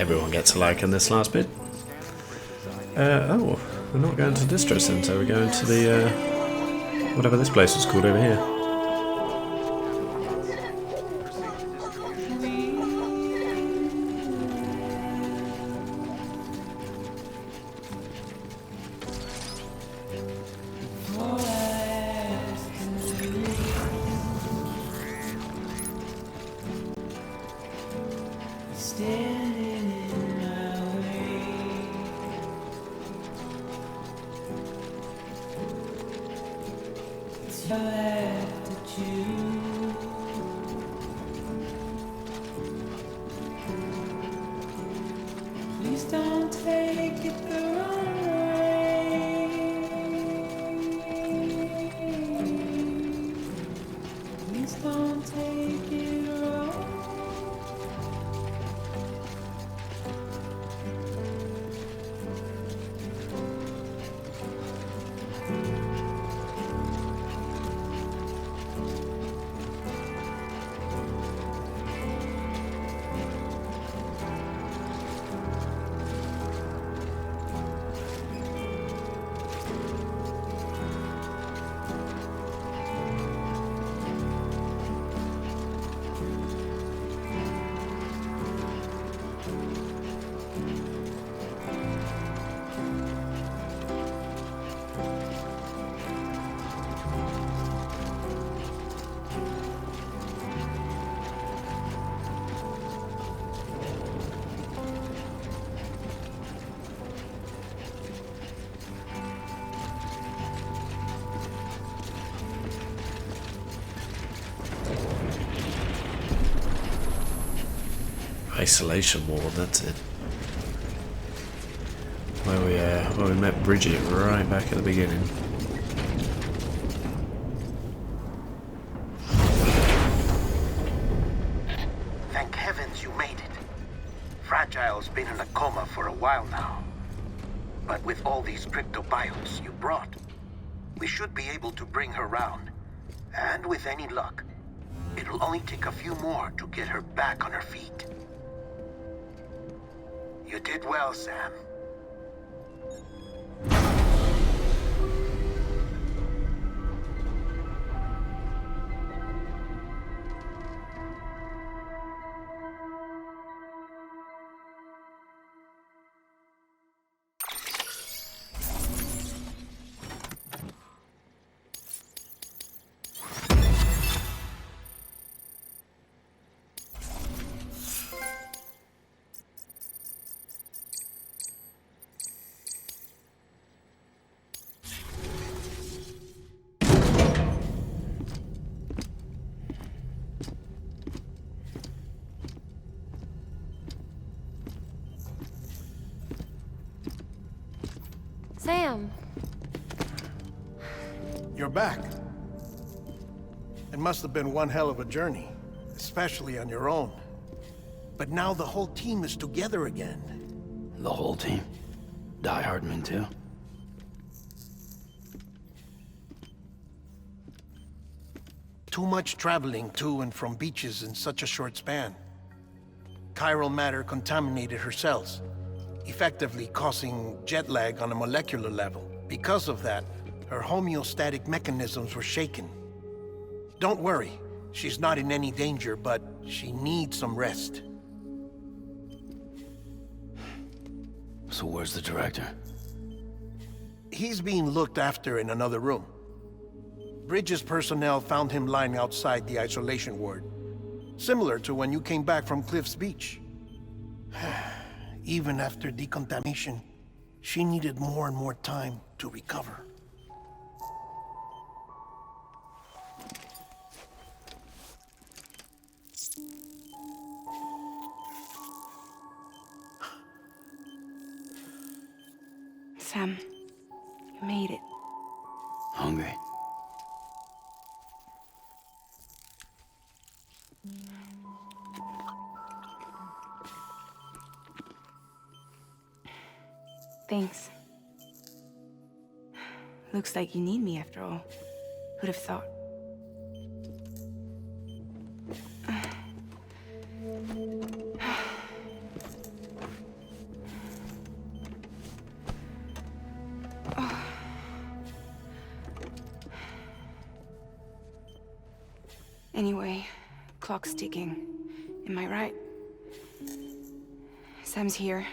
everyone gets a like in this last bit. Oh, we're not going to Distro Center, we're going to the, whatever this place was called over here. Isolation Ward, that's it. Where we met Bridget right back at the beginning. Thank heavens you made it. Fragile's been in a coma for a while now. But with all these cryptobiotes you brought, we should be able to bring her round. And with any luck, it'll only take a few more to get her back on her feet. You did well, Sam. Sam. You're back. It must have been one hell of a journey, especially on your own. But now the whole team is together again. The whole team? Die Hardman too? Too much traveling to and from beaches in such a short span. Chiral matter contaminated her cells, effectively causing jet lag on a molecular level. Because of that, her homeostatic mechanisms were shaken. Don't worry, she's not in any danger, but she needs some rest. So where's the director? He's being looked after in another room. Bridges personnel found him lying outside the isolation ward, similar to when you came back from Cliff's Beach. Even after decontamination, she needed more and more time to recover. Sam, you made it. Hungry? Thanks. Looks like you need me after all. Who'd have thought? Anyway, clock's ticking. Am I right? Sam's here.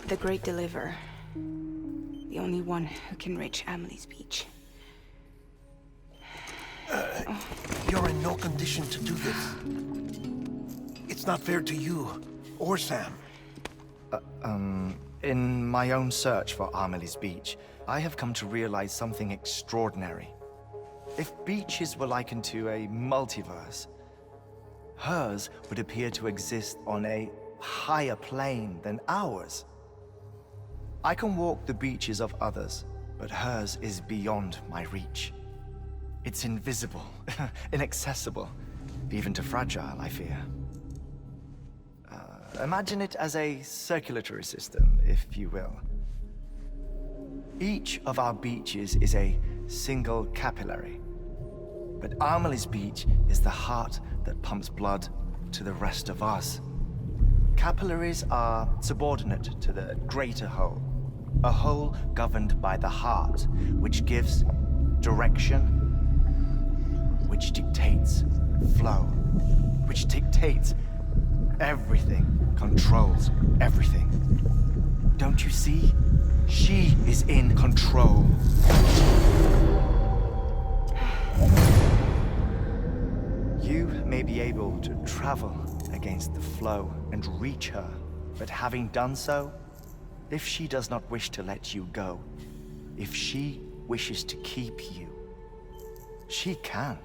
The Great Deliverer. The only one who can reach Amelie's beach. You're in no condition to do this. It's not fair to you or Sam. In my own search for Amelie's beach, I have come to realize something extraordinary. If beaches were likened to a multiverse, hers would appear to exist on a higher plane than ours. I can walk the beaches of others, but hers is beyond my reach. It's invisible, inaccessible, even to Fragile, I fear. Imagine it as a circulatory system, if you will. Each of our beaches is a single capillary. But Amelie's beach is the heart that pumps blood to the rest of us. Capillaries are subordinate to the greater whole. A whole governed by the heart, which gives direction, which dictates flow, which dictates everything, controls everything. Don't you see? She is in control. You may be able to travel against the flow and reach her, but having done so, if she does not wish to let you go, if she wishes to keep you, she can.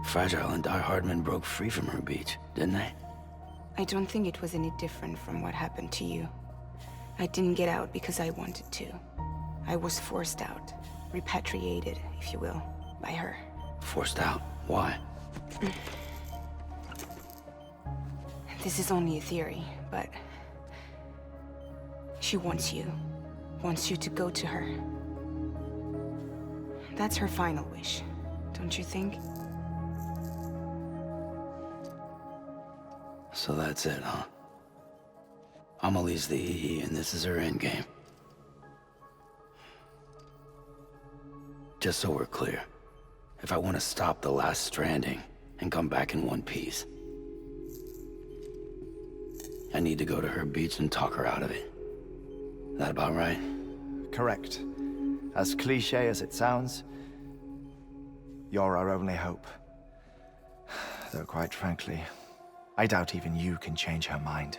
Fragile and Die Hardman broke free from her beach, didn't they? I don't think it was any different from what happened to you. I didn't get out because I wanted to. I was forced out. Repatriated, if you will, by her. Forced out? Why? This is only a theory, but... she wants you. Wants you to go to her. That's her final wish, don't you think? So that's it, huh? Amelie's the EE, and this is her endgame. Just so we're clear, if I want to stop the last Stranding and come back in one piece, I need to go to her beach and talk her out of it. That about right? Correct. As cliché as it sounds, you're our only hope. Though quite frankly, I doubt even you can change her mind.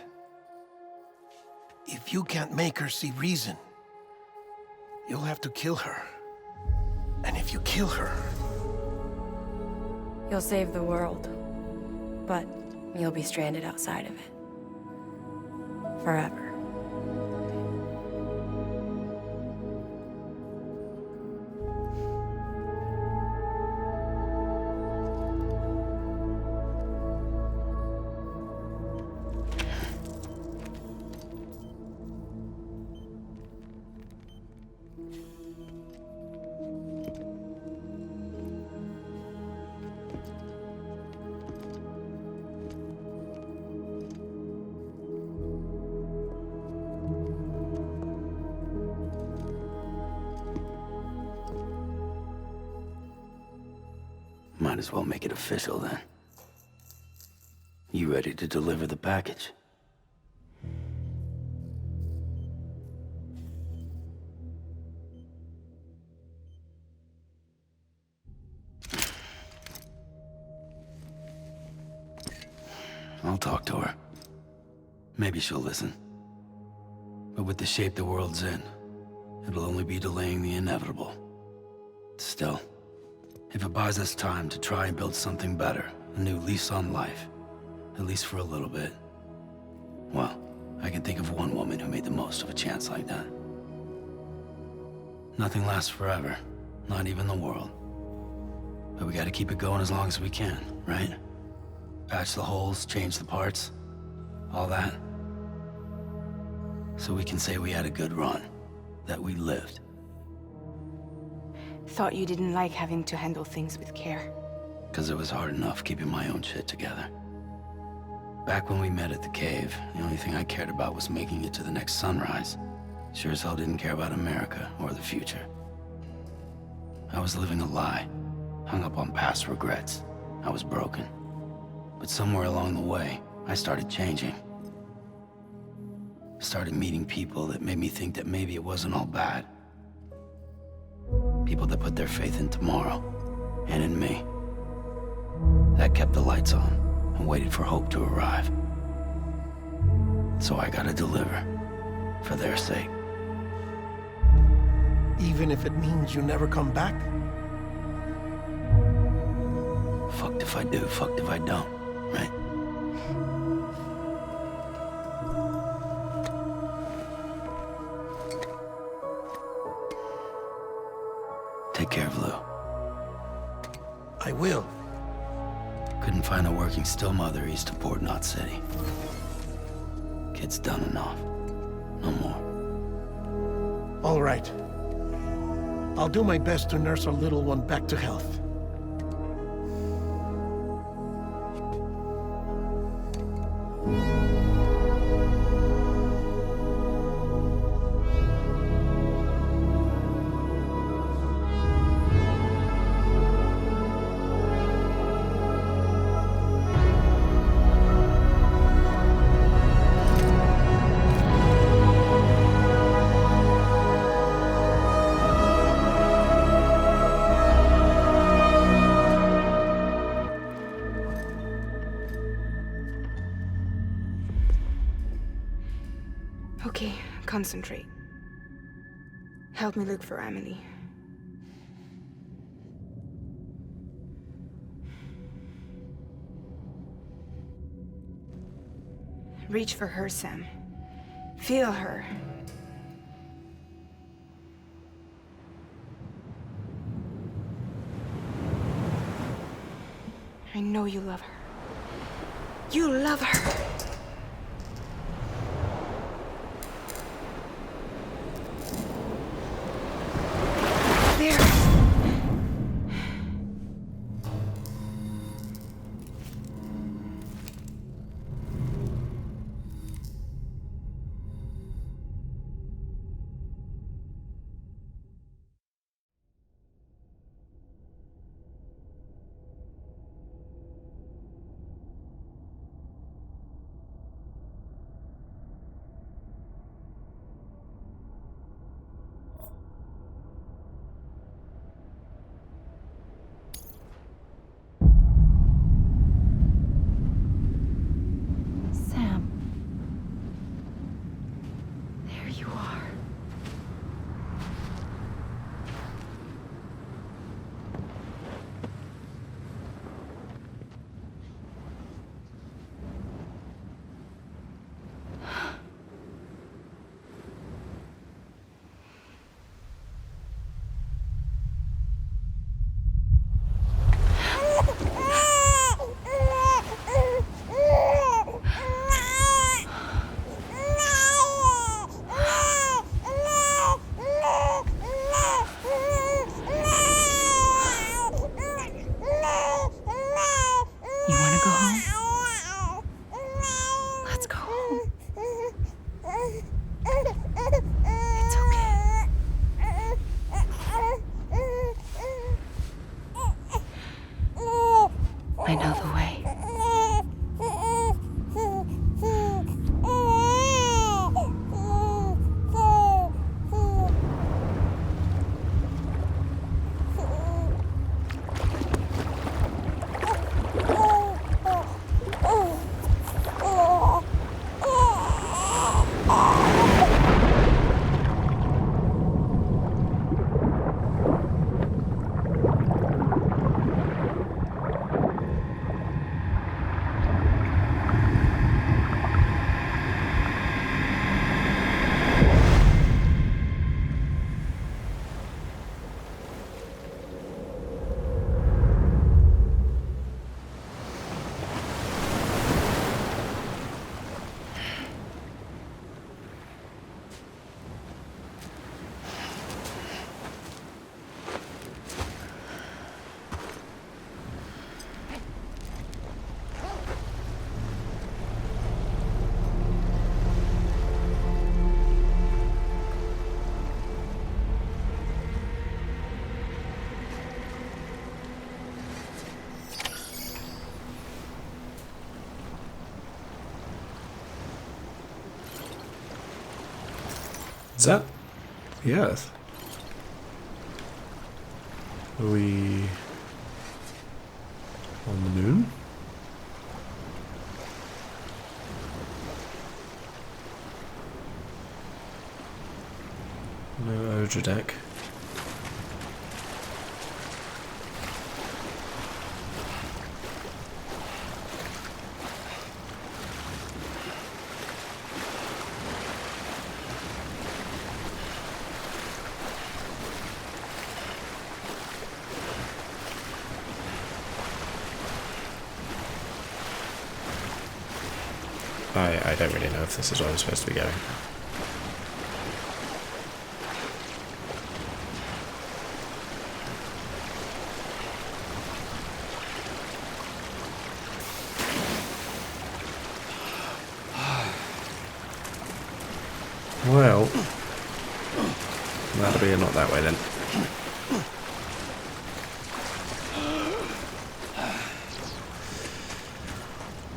If you can't make her see reason, you'll have to kill her. And if you kill her... You'll save the world, but you'll be stranded outside of it. Forever. Might as well make it official then. You ready to deliver the package? I'll talk to her. Maybe she'll listen. But with the shape the world's in, it'll only be delaying the inevitable. Still, if it buys us time to try and build something better, a new lease on life, at least for a little bit, well, I can think of one woman who made the most of a chance like that. Nothing lasts forever, not even the world. But we gotta keep it going as long as we can, right? Patch the holes, change the parts, all that. So we can say we had a good run, that we lived. Thought you didn't like having to handle things with care. 'Cause it was hard enough keeping my own shit together. Back when we met at the cave, the only thing I cared about was making it to the next sunrise. Sure as hell didn't care about America or the future. I was living a lie, hung up on past regrets. I was broken. But somewhere along the way, I started changing. Started meeting people that made me think that maybe it wasn't all bad. People that put their faith in tomorrow, and in me. That kept the lights on, and waited for hope to arrive. So I gotta deliver, for their sake. Even if it means you never come back? Fucked if I do, fucked if I don't, right? Take care of Lou. I will. Couldn't find a working still mother east of Port Knot City. Kid's done enough. No more. All right. I'll do my best to nurse our little one back to health. Okay, concentrate. Help me look for Emily. Reach for her, Sam. Feel her. I know you love her. You love her! There. Sam. There you are. You wanna go home? Let's go home. It's okay. I know the way. Is that the Earth? Are we on the moon? No Odra deck. I don't really know if this is where I'm supposed to be going. Well, that'll be a not that way then.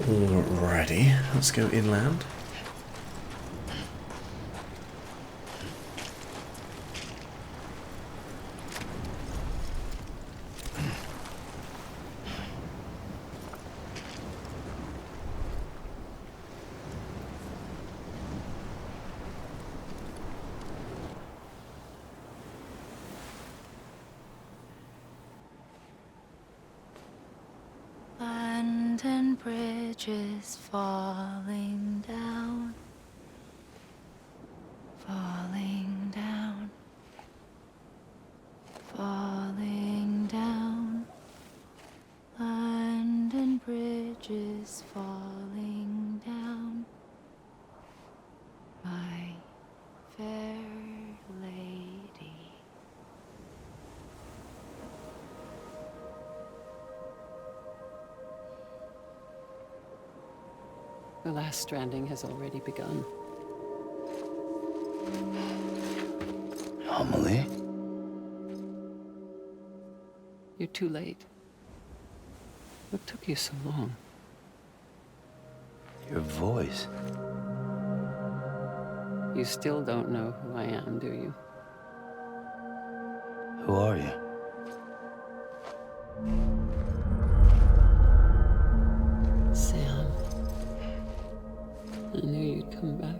Alrighty, let's go inland. London Bridge is falling down, falling down, falling down. London Bridge is falling down, my fair lady. The last stranding has already begun. Amelie? You're too late. What took you so long? Your voice. You still don't know who I am, do you? Who are you? Sam. I knew you'd come back.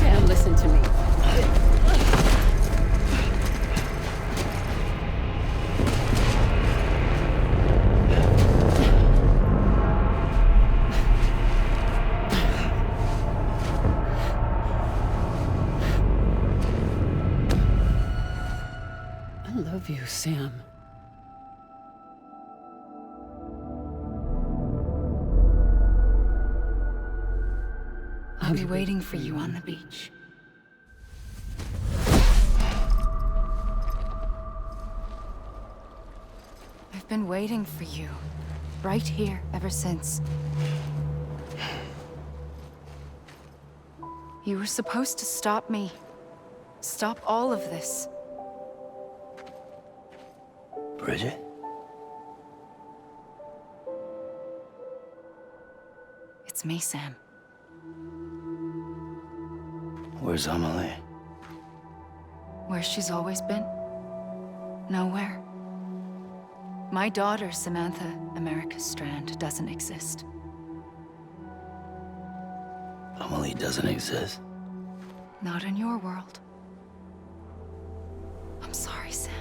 Sam, listen to me. I love you, Sam. I'll be waiting for you on the beach. I've been waiting for you, right here, ever since. You were supposed to stop me. Stop all of this. Bridget? It's me, Sam. Where's Amelie? Where she's always been. Nowhere. My daughter, Samantha America Strand, doesn't exist. Amelie doesn't exist. Not in your world. I'm sorry, Sam.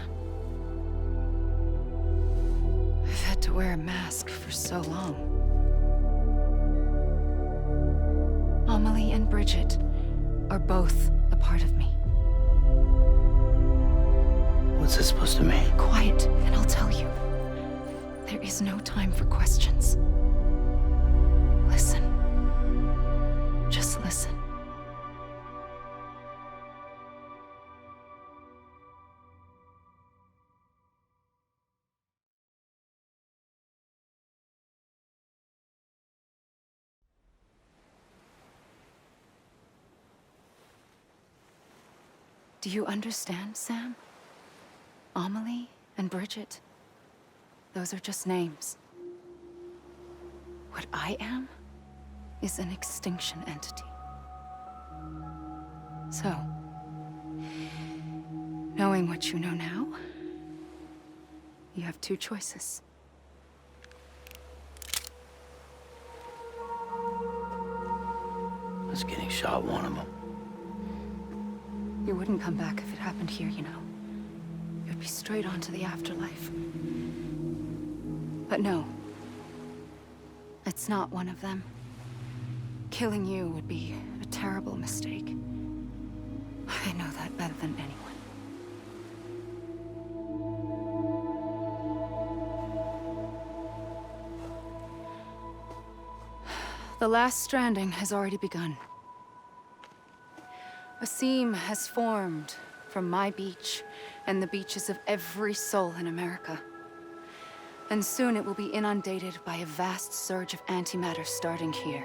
I've had to wear a mask for so long. Amelie and Bridget are both a part of me. What's this supposed to mean? Quiet, and I'll tell you. There is no time for questions. Listen. Just listen. Do you understand, Sam? Amelie and Bridget, those are just names. What I am is an extinction entity. So, knowing what you know now, you have two choices. Was getting shot one of them. You wouldn't come back if it happened here, you know. You'd be straight on to the afterlife. But no. It's not one of them. Killing you would be a terrible mistake. I know that better than anyone. The last stranding has already begun. A seam has formed from my beach and the beaches of every soul in America. And soon it will be inundated by a vast surge of antimatter starting here.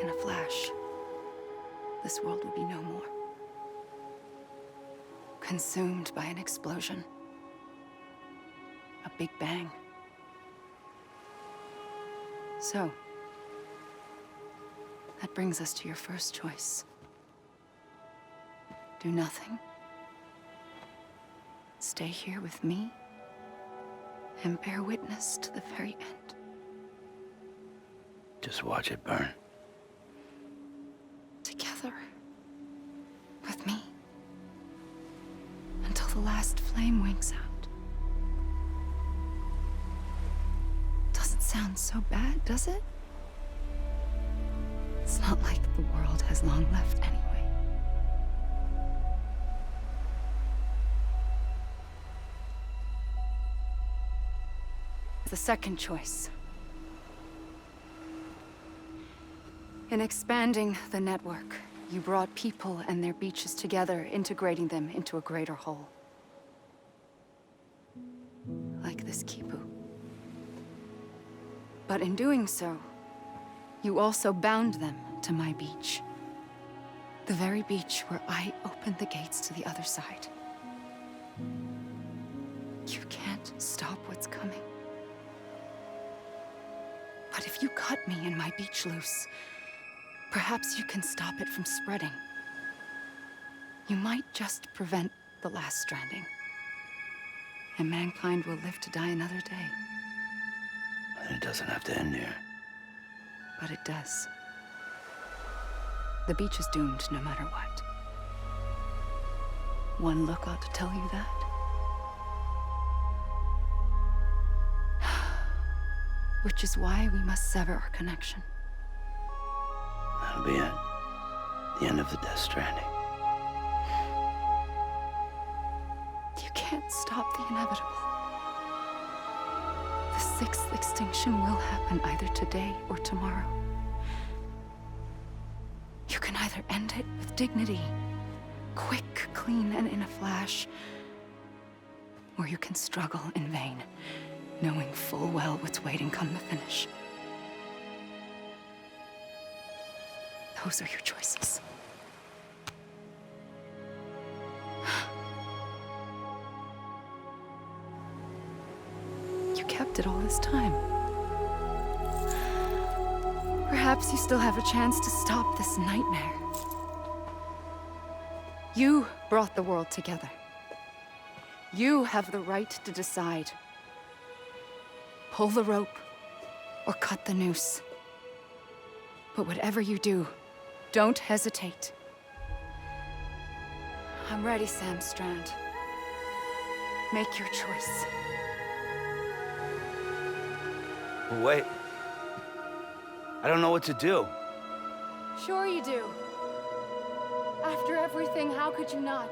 In a flash, this world will be no more. Consumed by an explosion. A big bang. So, that brings us to your first choice. Do nothing. Stay here with me and bear witness to the very end. Just watch it burn. Together. With me. Until the last flame winks out. Doesn't sound so bad, does it? It's not like the world has long left anyway. The second choice. In expanding the network, you brought people and their beaches together, integrating them into a greater whole. Like this Kipu. But in doing so, you also bound them to my beach. The very beach where I opened the gates to the other side. You can't stop what's coming. But if you cut me and my beach loose, perhaps you can stop it from spreading. You might just prevent the last stranding. And mankind will live to die another day. And it doesn't have to end here. But it does. The beach is doomed no matter what. One look ought to tell you that. Which is why we must sever our connection. That'll be it. The end of the Death Stranding. You can't stop the inevitable. The sixth extinction will happen either today or tomorrow. You can either end it with dignity, quick, clean, and in a flash, or you can struggle in vain, knowing full well what's waiting come the finish. Those are your choices. You kept it all this time. Perhaps you still have a chance to stop this nightmare. You brought the world together. You have the right to decide. Pull the rope or cut the noose. But whatever you do, don't hesitate. I'm ready, Sam Strand. Make your choice. Wait. I don't know what to do. Sure you do. After everything, how could you not?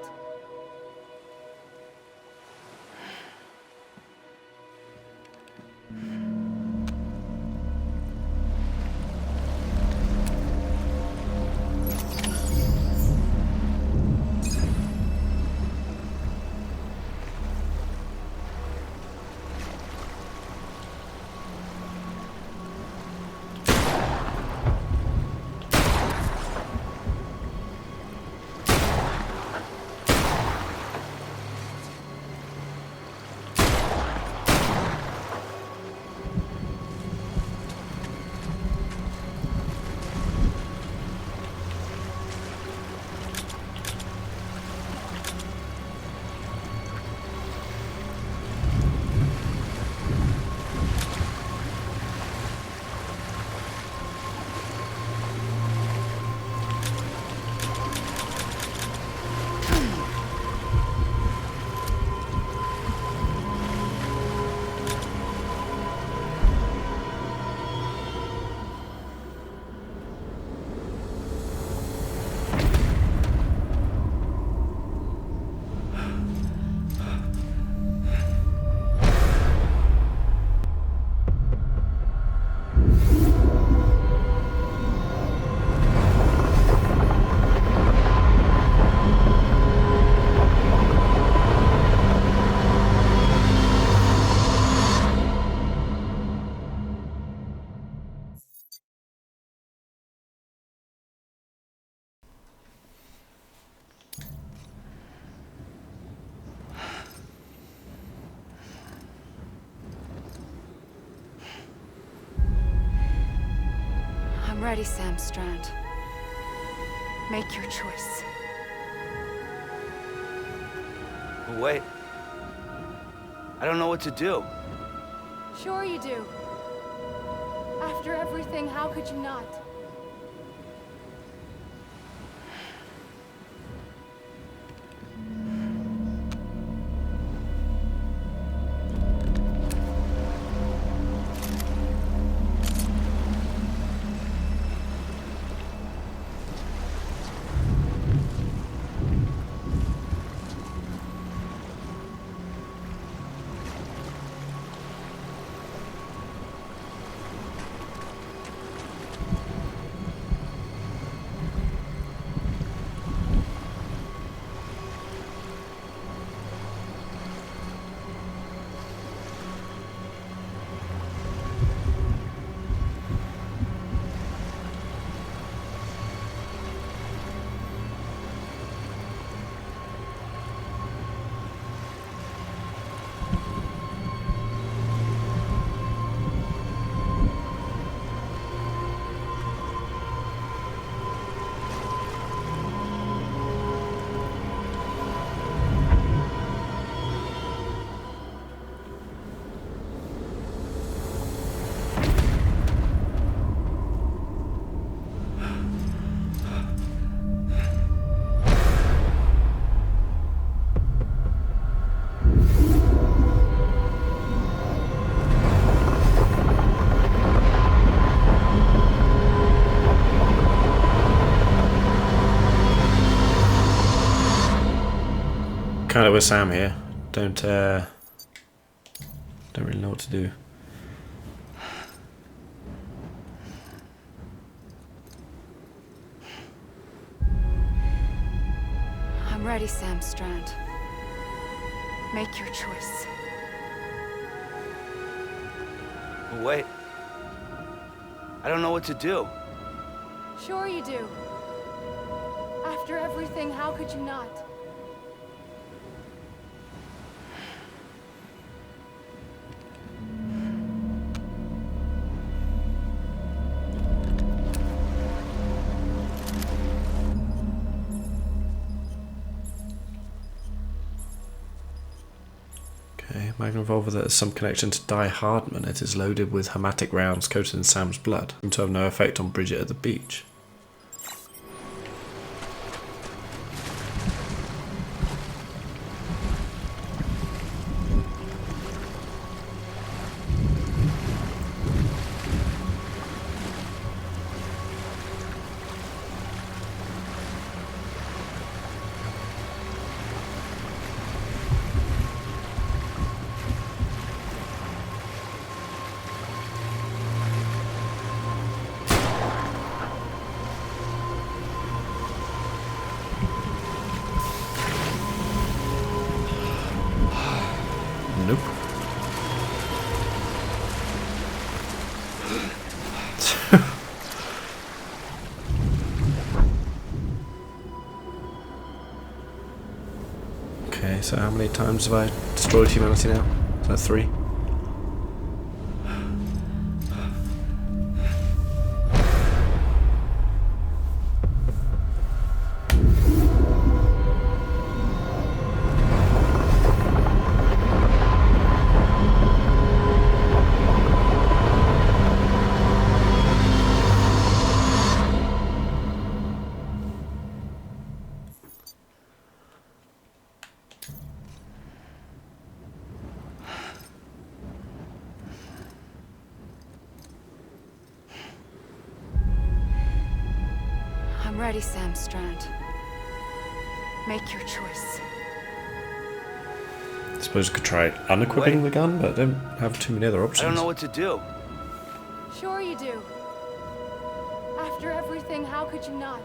ready, Sam Strand. Make your choice. But wait. I don't know what to do. Sure you do. After everything, how could you not? Kind of with Sam here. Don't really know what to do. I'm ready, Sam Strand. Make your choice. But wait. I don't know what to do. Sure you do. After everything, how could you not? Okay, Magnum revolver that has some connection to Die Hardman. It is loaded with hematic rounds coated in Sam's blood. Seem to have no effect on Bridget at the beach. Nope. Okay, so how many times have I destroyed humanity now? Is that 3? I'm ready, Sam Strand. Make your choice. I suppose I could try unequipping the gun, but I don't have too many other options. I don't know what to do. Sure you do. After everything, how could you not?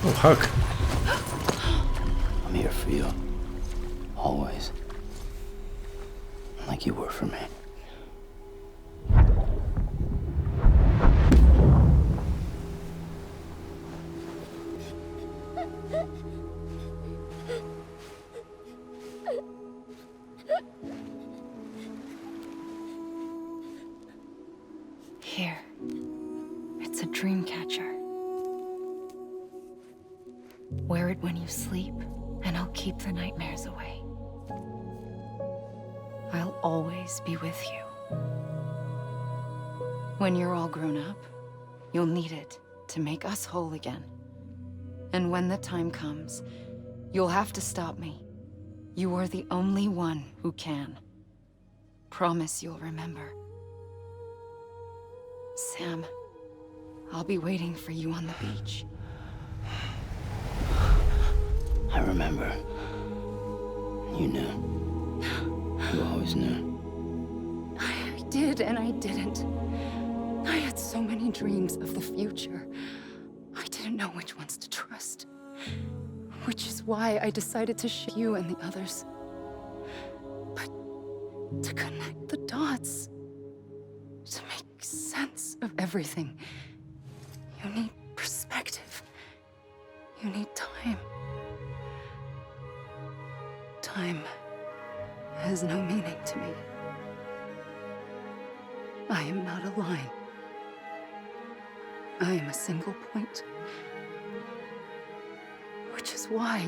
Oh, hug. I'm here for you. Always. Like you were for me. Here. It's a dream catcher. Wear it when you sleep, and I'll keep the nightmares away. I'll always be with you. When you're all grown up, you'll need it to make us whole again. And when the time comes, you'll have to stop me. You are the only one who can. Promise you'll remember. Sam, I'll be waiting for you on the beach. I remember. You knew. You always knew. I did and I didn't. I had so many dreams of the future. I didn't know which ones to trust. Which is why I decided to show you and the others. But to connect the dots, to make sense of everything, you need perspective. You need time. Time has no meaning to me. I am not a line. I am a single point. Which is why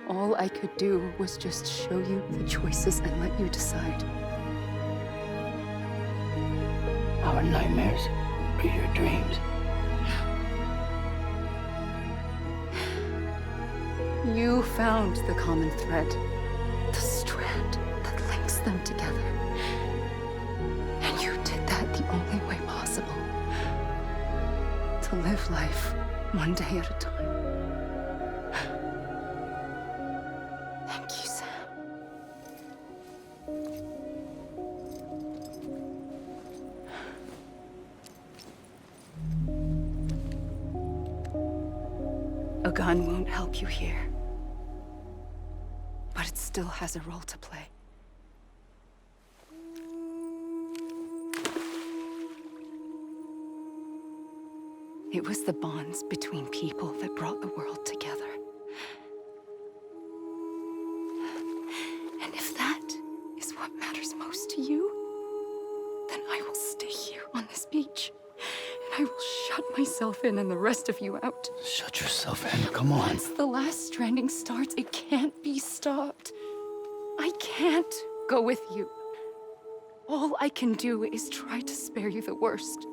all I could do was just show you the choices and let you decide. Our nightmares are your dreams. You found the common thread, the strand that links them together. And you did that the only way possible. To live life one day at a time. Thank you, Sam. A gun won't help you here. But it still has a role to play. It was the bonds between people that brought the world together. And if that is what matters most to you, then I will stay here on this beach. And I will shut myself in and the rest of you out. Shut yourself in, come on. Once the last stranding starts, it can't be stopped. I can't go with you. All I can do is try to spare you the worst.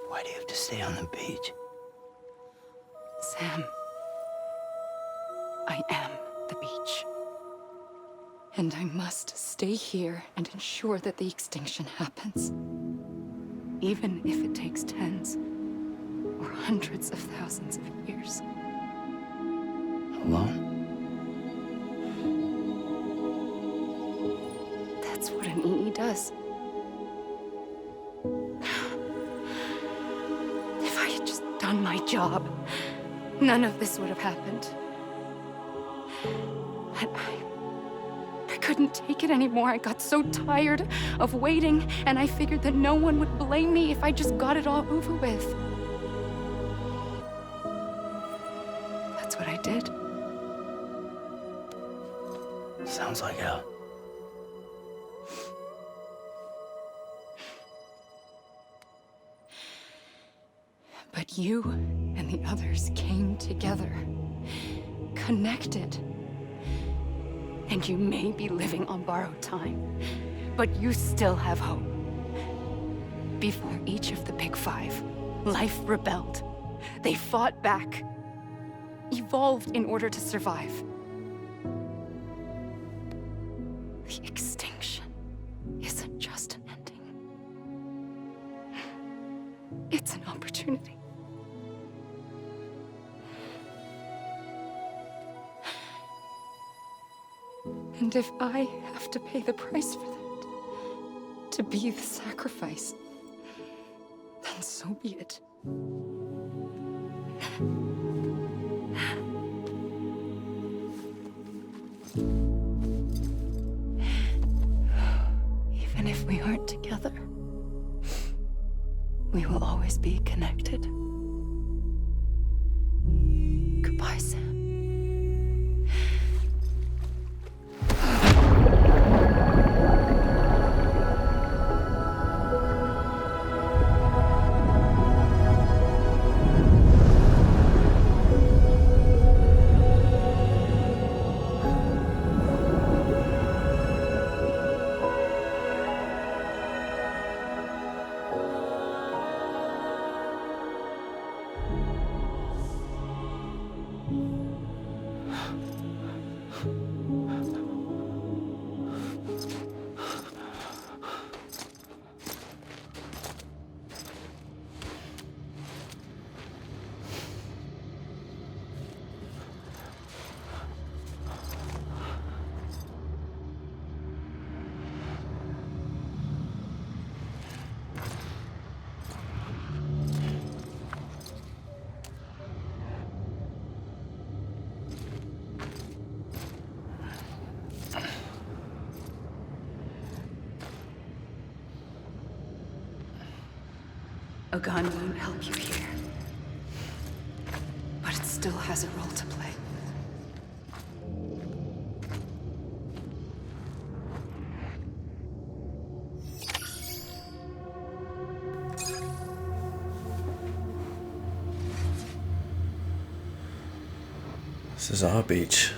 Why do you have to stay on the beach? Sam, I am the beach. And I must stay here and ensure that the extinction happens. Even if it takes tens or hundreds of thousands of years. Alone? That's what an EE does. If I had just done my job, none of this would have happened. But I couldn't take it anymore. I got so tired of waiting, and I figured that no one would blame me if I just got it all over with. That's what I did. Sounds like hell. But you and the others came together, connected. And you may be living on borrowed time, but you still have hope. Before each of the Big Five, life rebelled. They fought back, evolved in order to survive. The extinction isn't just an ending. It's an opportunity. And if I have to pay the price for that, to be the sacrifice, then so be it. Even if we aren't together, we will always be connected. Goodbye, Sam. A gun won't help you here. But it still has a role to play. This is our beach.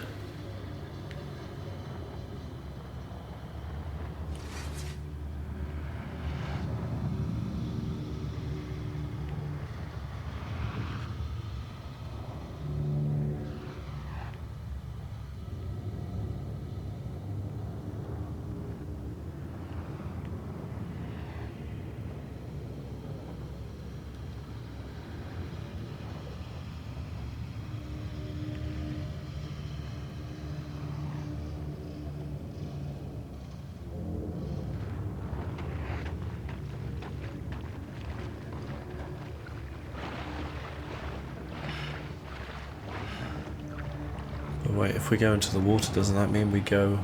But wait, if we go into the water, doesn't that mean we go...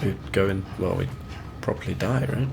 We'd go in... well, we'd probably die, right?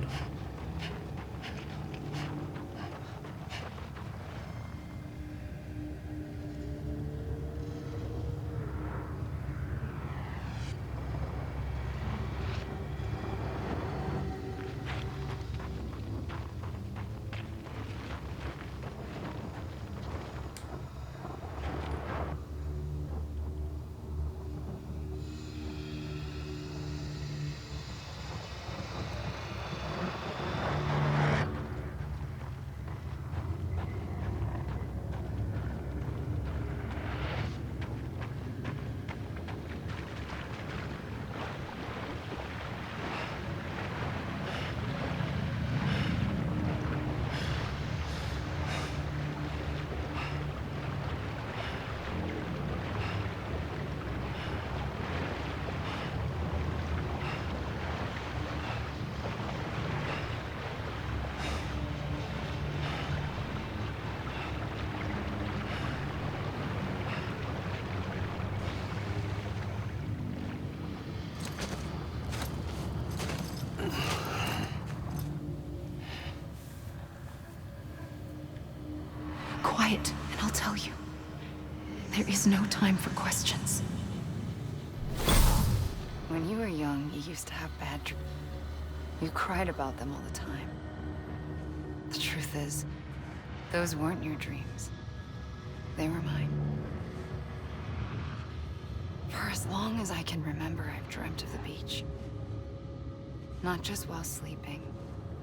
Quiet, and I'll tell you. There is no time for questions. When you were young, you used to have bad dreams. You cried about them all the time. The truth is, those weren't your dreams. They were mine. For as long as I can remember, I've dreamt of the beach. Not just while sleeping,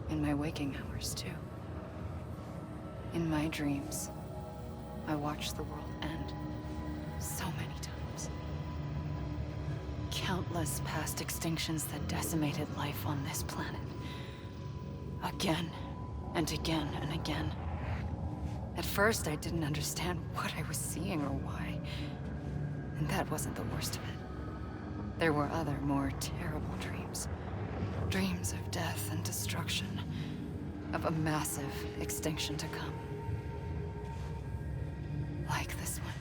in my waking hours, too. In my dreams, I watched the world end so many times. Countless past extinctions that decimated life on this planet. Again, and again, and again. At first, I didn't understand what I was seeing or why. And that wasn't the worst of it. There were other, more terrible dreams. Dreams of death and destruction, of a massive extinction to come. Like this one.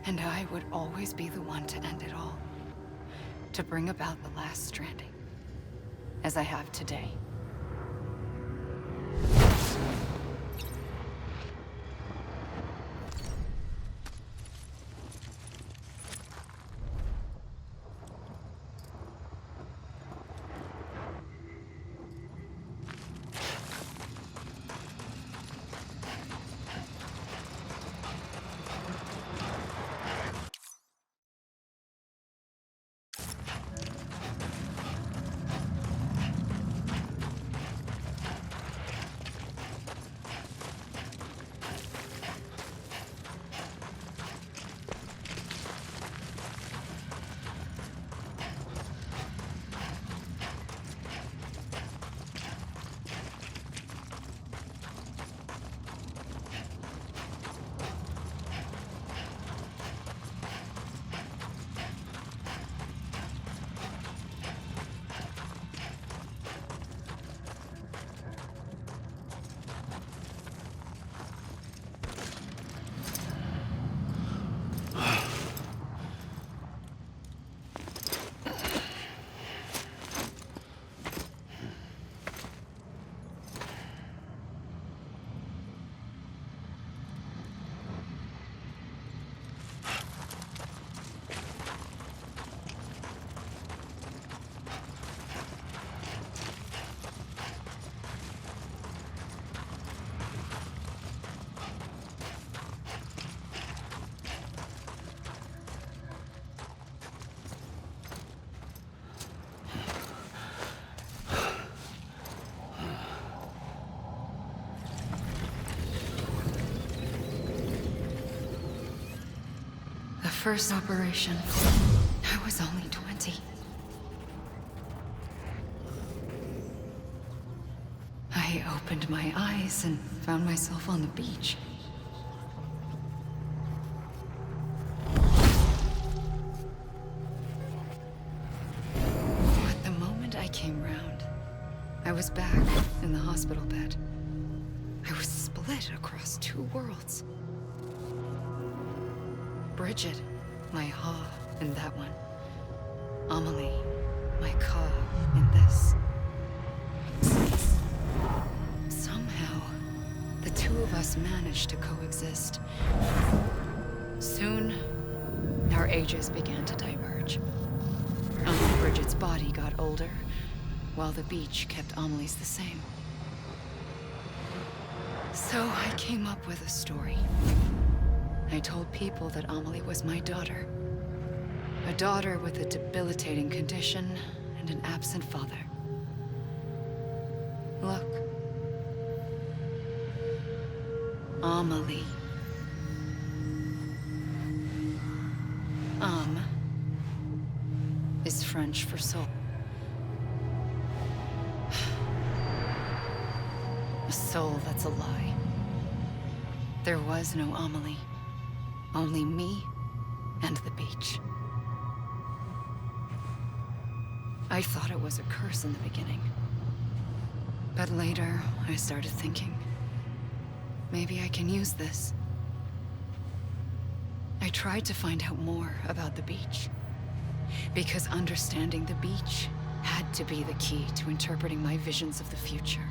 And I would always be the one to end it all. To bring about the last stranding. As I have today. The first operation, I was only 20. I opened my eyes and found myself on the beach. But the moment I came round, I was back in the hospital bed. I was split across two worlds. Bridget, my Ha in that one. Amelie, my Ka in this. Somehow, the two of us managed to coexist. Soon, our ages began to diverge. Bridget's body got older, while the beach kept Amelie's the same. So I came up with a story. I told people that Amelie was my daughter. A daughter with a debilitating condition and an absent father. Look. Amelie. Is French for soul. A soul that's a lie. There was no Amelie. Only me and the beach. I thought it was a curse in the beginning. But later, I started thinking, maybe I can use this. I tried to find out more about the beach. Because understanding the beach had to be the key to interpreting my visions of the future.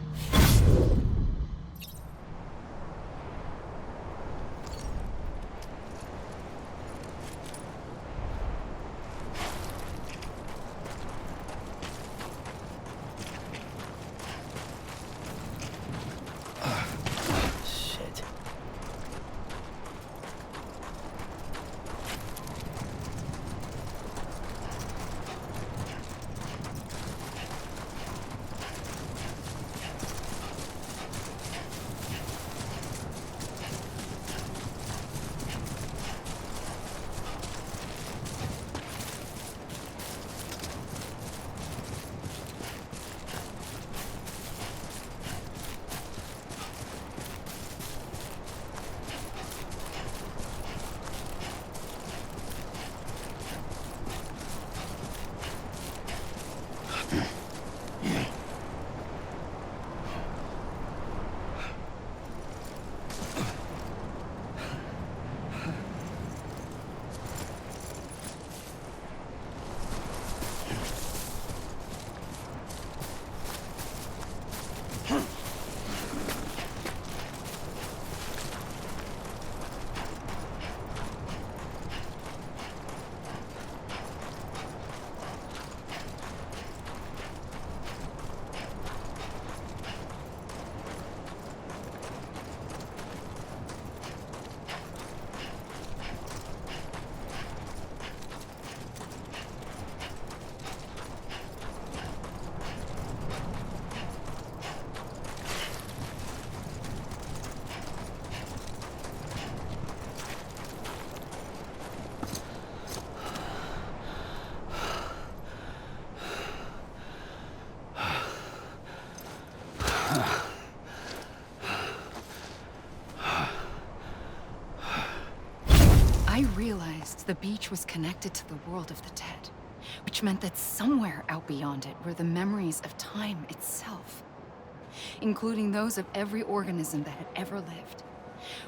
I realized the beach was connected to the world of the dead, which meant that somewhere out beyond it were the memories of time itself, including those of every organism that had ever lived.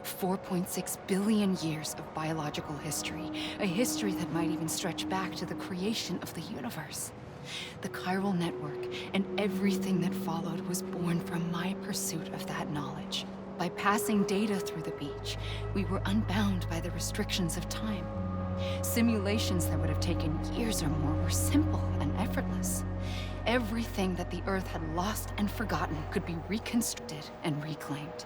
4.6 billion years of biological history, a history that might even stretch back to the creation of the universe. The chiral network and everything that followed was born from my pursuit of that knowledge. By passing data through the beach, we were unbound by the restrictions of time. Simulations that would have taken years or more were simple and effortless. Everything that the Earth had lost and forgotten could be reconstructed and reclaimed.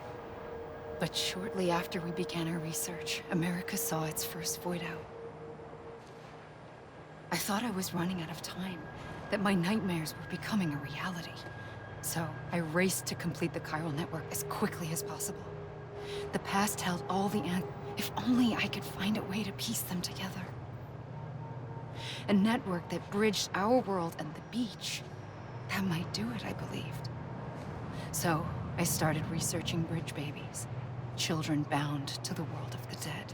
But shortly after we began our research, America saw its first void out. I thought I was running out of time, that my nightmares were becoming a reality. So I raced to complete the chiral network as quickly as possible. The past held all the answers. If only I could find a way to piece them together. A network that bridged our world and the beach. That might do it, I believed. So I started researching bridge babies, children bound to the world of the dead.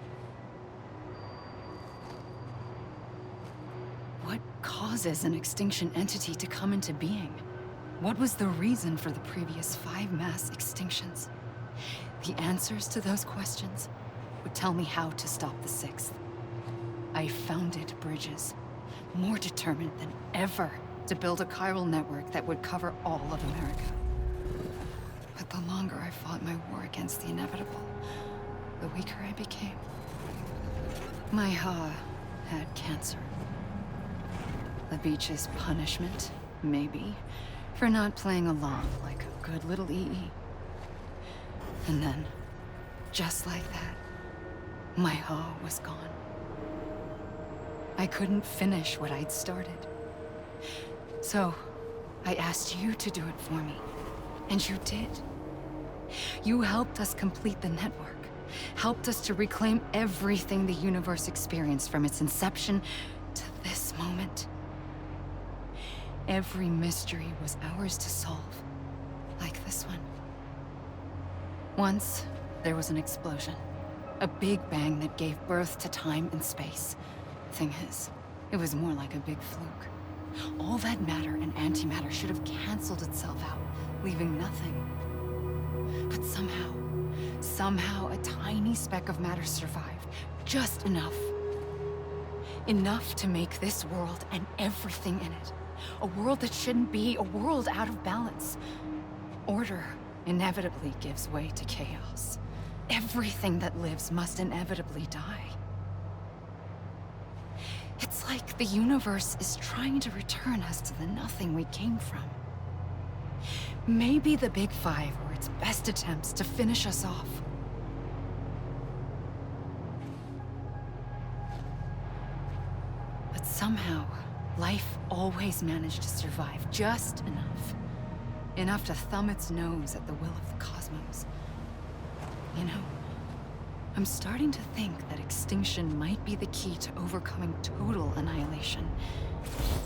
What causes an extinction entity to come into being? What was the reason for the previous 5 mass extinctions? The answers to those questions would tell me how to stop the 6th. I founded bridges, more determined than ever to build a chiral network that would cover all of America. But the longer I fought my war against the inevitable, the weaker I became. My Ha had cancer. The beach's punishment, maybe, for not playing along like a good little EE. And then, just like that, my Ha was gone. I couldn't finish what I'd started. So, I asked you to do it for me, and you did. You helped us complete the network, helped us to reclaim everything the universe experienced from its inception to this moment. Every mystery was ours to solve, like this one. Once, there was an explosion. A big bang that gave birth to time and space. Thing is, it was more like a big fluke. All that matter and antimatter should have canceled itself out, leaving nothing. But somehow a tiny speck of matter survived. Just enough. Enough to make this world and everything in it. A world that shouldn't be, a world out of balance. Order inevitably gives way to chaos. Everything that lives must inevitably die. It's like the universe is trying to return us to the nothing we came from. Maybe the Big Five were its best attempts to finish us off. But somehow, life always managed to survive just enough. Enough to thumb its nose at the will of the cosmos. You know, I'm starting to think that extinction might be the key to overcoming total annihilation.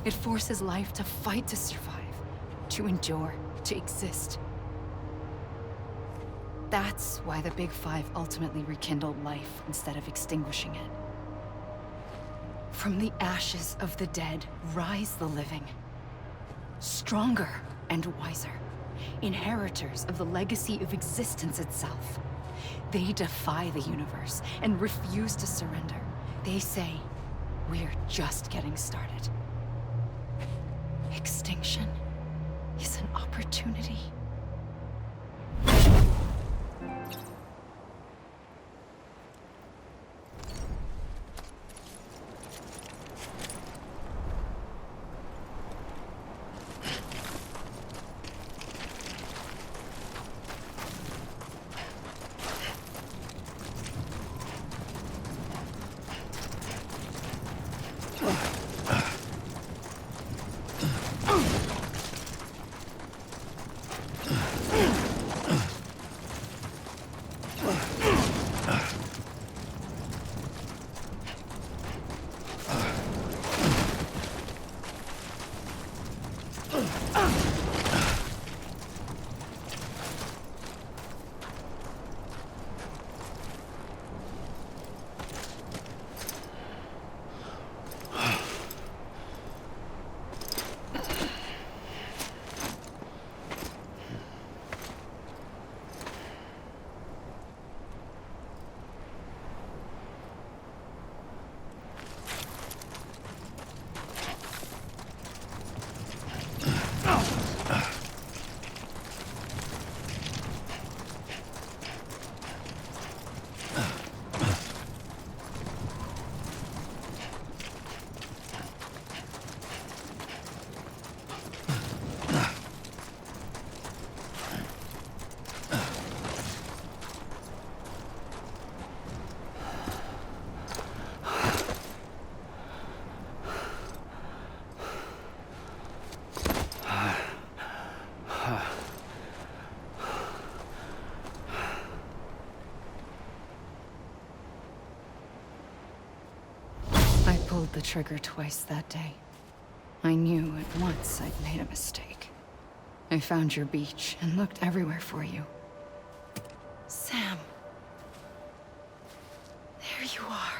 It forces life to fight to survive, to endure, to exist. That's why the Big Five ultimately rekindled life instead of extinguishing it. From the ashes of the dead, rise the living. Stronger and wiser. Inheritors of the legacy of existence itself. They defy the universe and refuse to surrender. They say, we're just getting started. Extinction is an opportunity. I pulled the trigger twice that day. I knew at once I'd made a mistake. I found your beach and looked everywhere for you. Sam. There you are.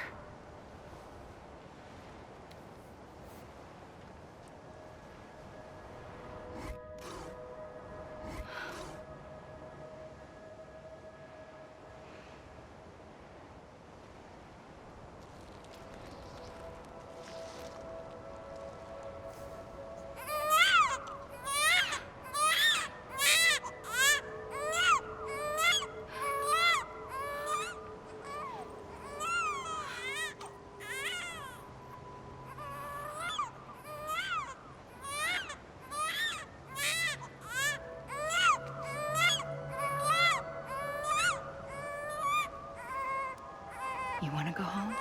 You want to go home?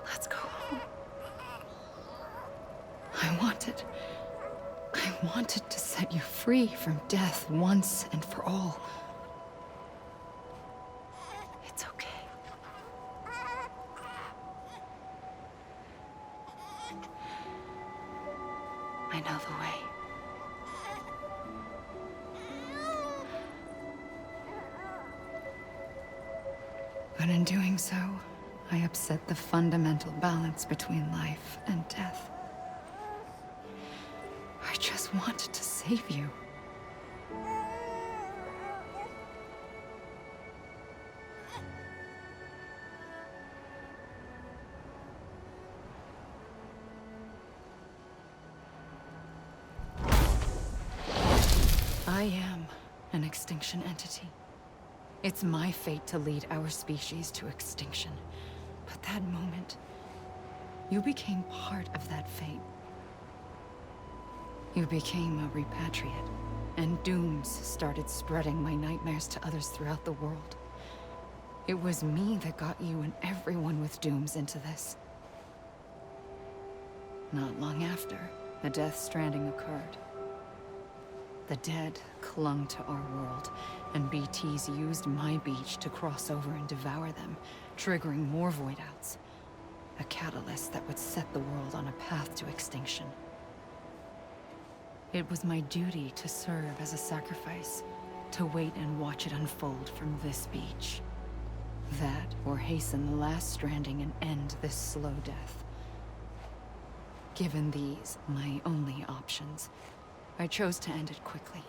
Let's go home. I wanted to set you free from death once and for all. It's okay. I know the way. But in doing so, I upset the fundamental balance between life and death. I just wanted to save you. I am an extinction entity. It's my fate to lead our species to extinction. But that moment, you became part of that fate. You became a repatriate, and dooms started spreading my nightmares to others throughout the world. It was me that got you and everyone with dooms into this. Not long after, the Death Stranding occurred. The dead clung to our world, and BTs used my beach to cross over and devour them, triggering more void outs. A catalyst that would set the world on a path to extinction. It was my duty to serve as a sacrifice, to wait and watch it unfold from this beach. That, or hasten the last stranding and end this slow death. Given these, my only options, I chose to end it quickly.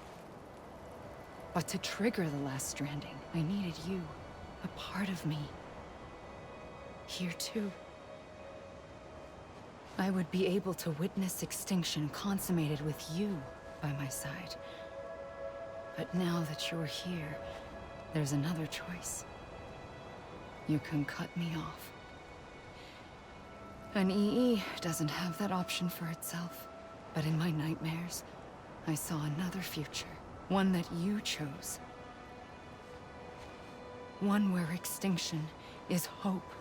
But to trigger the last Stranding, I needed you, a part of me. Here too. I would be able to witness extinction consummated with you by my side. But now that you're here, there's another choice. You can cut me off. An EE doesn't have that option for itself. But in my nightmares, I saw another future. One that you chose. One where extinction is hope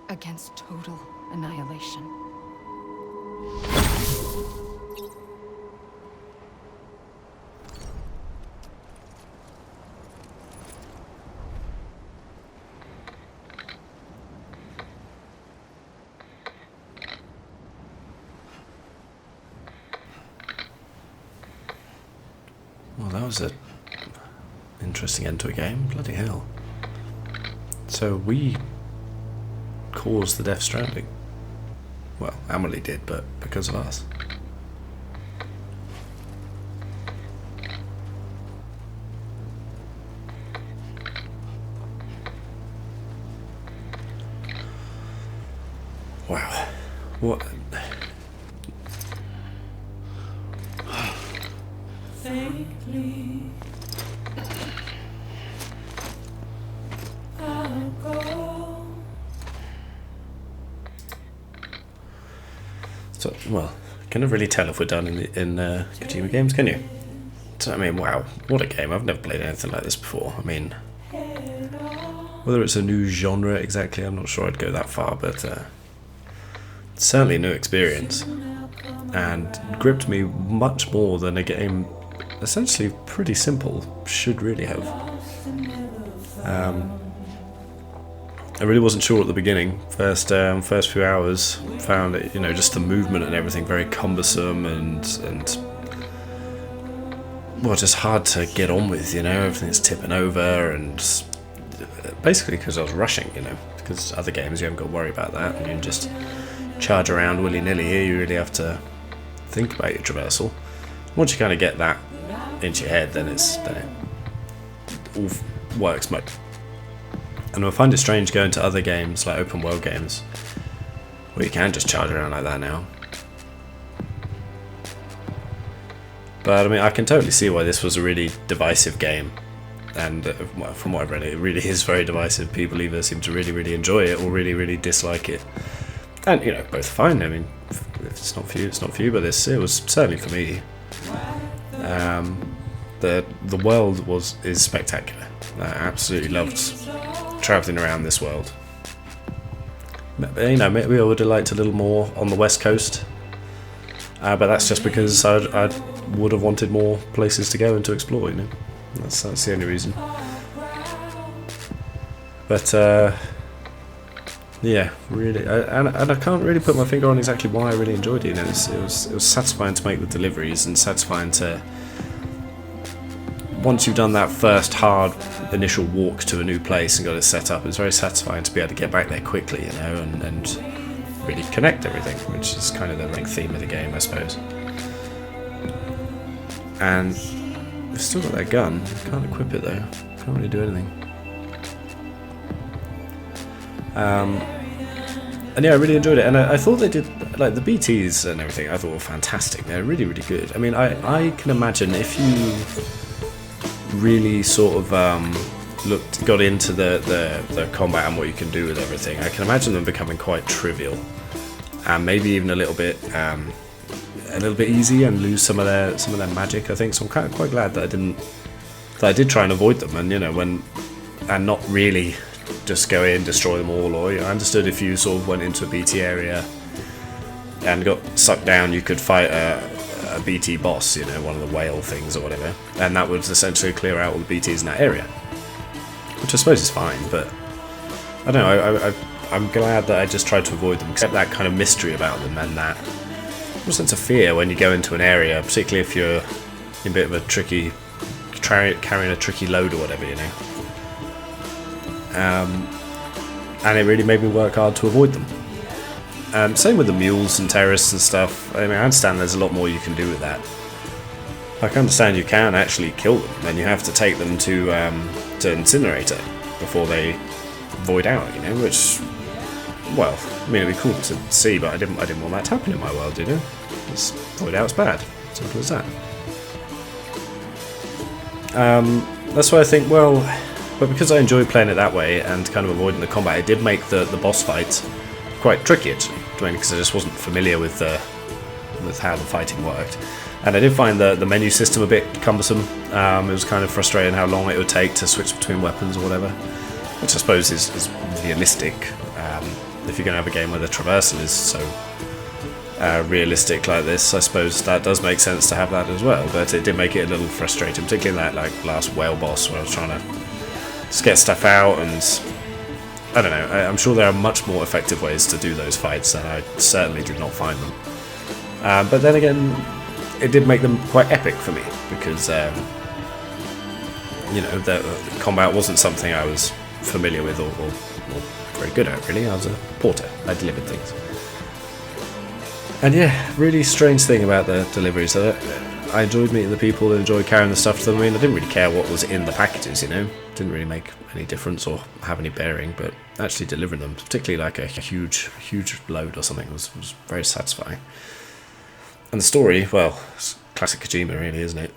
against total annihilation. Well, that was an interesting end to a game. Bloody hell. So we caused the Death Stranding. Well, Amelie did, but because of us. Wow. What? So, well, you can never really tell if we're done in Kojima games, can you? So, I mean, wow, what a game. I've never played anything like this before. I mean, whether it's a new genre exactly, I'm not sure I'd go that far, but certainly a new experience. And gripped me much more than a game essentially pretty simple should really have. I really wasn't sure at the beginning. First few hours, found it, just the movement and everything very cumbersome and well, just hard to get on with. Everything's tipping over, and basically because I was rushing. Because other games you haven't got to worry about that, and you can just charge around willy nilly. Here you really have to think about your traversal. Once you kind of get that into your head, then it all works much. And I find it strange going to other games, like open world games, where you can just charge around like that now. But I mean, I can totally see why this was a really divisive game. And well, from what I've read, it really is very divisive. People either seem to really, really enjoy it or really, really dislike it. And, both fine. I mean, if it's not for you, it's not for you. But it was certainly for me. The world is spectacular. I absolutely loved travelling around this world. Maybe I would have liked a little more on the west coast, but that's just because I would have wanted more places to go and to explore. That's the only reason. But yeah, really, and I can't really put my finger on exactly why I really enjoyed it. It was satisfying to make the deliveries and satisfying to. Once you've done that first hard initial walk to a new place and got it set up, it's very satisfying to be able to get back there quickly, and really connect everything, which is kind of the main theme of the game, I suppose. And we've still got that gun. Can't equip it though. Can't really do anything. And yeah, I really enjoyed it, and I thought they did, like, the BTs and everything, I thought were fantastic. They're really, really good. I mean, I can imagine if you really sort of got into the combat and what you can do with everything, I can imagine them becoming quite trivial, and maybe even a little bit easy, and lose some of their magic, I think. So I'm quite glad that I did try and avoid them, and and not really just go in, destroy them all. Or I understood if you sort of went into a BT area and got sucked down, you could fight a BT boss, one of the whale things or whatever, and that would essentially clear out all the BTs in that area, which I suppose is fine. But I don't know, I'm glad that I just tried to avoid them, except that kind of mystery about them and that sense of fear when you go into an area, particularly if you're in a bit of a tricky, carrying a tricky load or whatever, and it really made me work hard to avoid them. Same with the mules and terrorists and stuff. I mean, I understand there's a lot more you can do with that. I can understand you can actually kill them, and you have to take them to incinerator before they void out. You know, which, well, I mean, it'd be cool to see, but I didn't want that to happen in my world. You know, it's void out's bad. Simple as that. That's why I think, well, but because I enjoyed playing it that way and kind of avoiding the combat, it did make the boss fights quite tricky actually, because I just wasn't familiar with how the fighting worked. And I did find the menu system a bit cumbersome. It was kind of frustrating how long it would take to switch between weapons or whatever, which I suppose is realistic. If you're going to have a game where the traversal is so realistic like this, I suppose that does make sense to have that as well. But it did make it a little frustrating, particularly in that like last whale boss where I was trying to just get stuff out, and I don't know. I'm sure there are much more effective ways to do those fights, and I certainly did not find them. But then again, it did make them quite epic for me because you know, the combat wasn't something I was familiar with or very good at. Really, I was a porter. I delivered things. And yeah, really strange thing about the deliveries. I enjoyed meeting the people and enjoyed carrying the stuff to them. I mean, I didn't really care what was in the packages, you know. Didn't really make any difference or have any bearing, but actually delivering them, particularly like a huge load or something, was very satisfying. And the story, well, it's classic Kojima really, isn't it?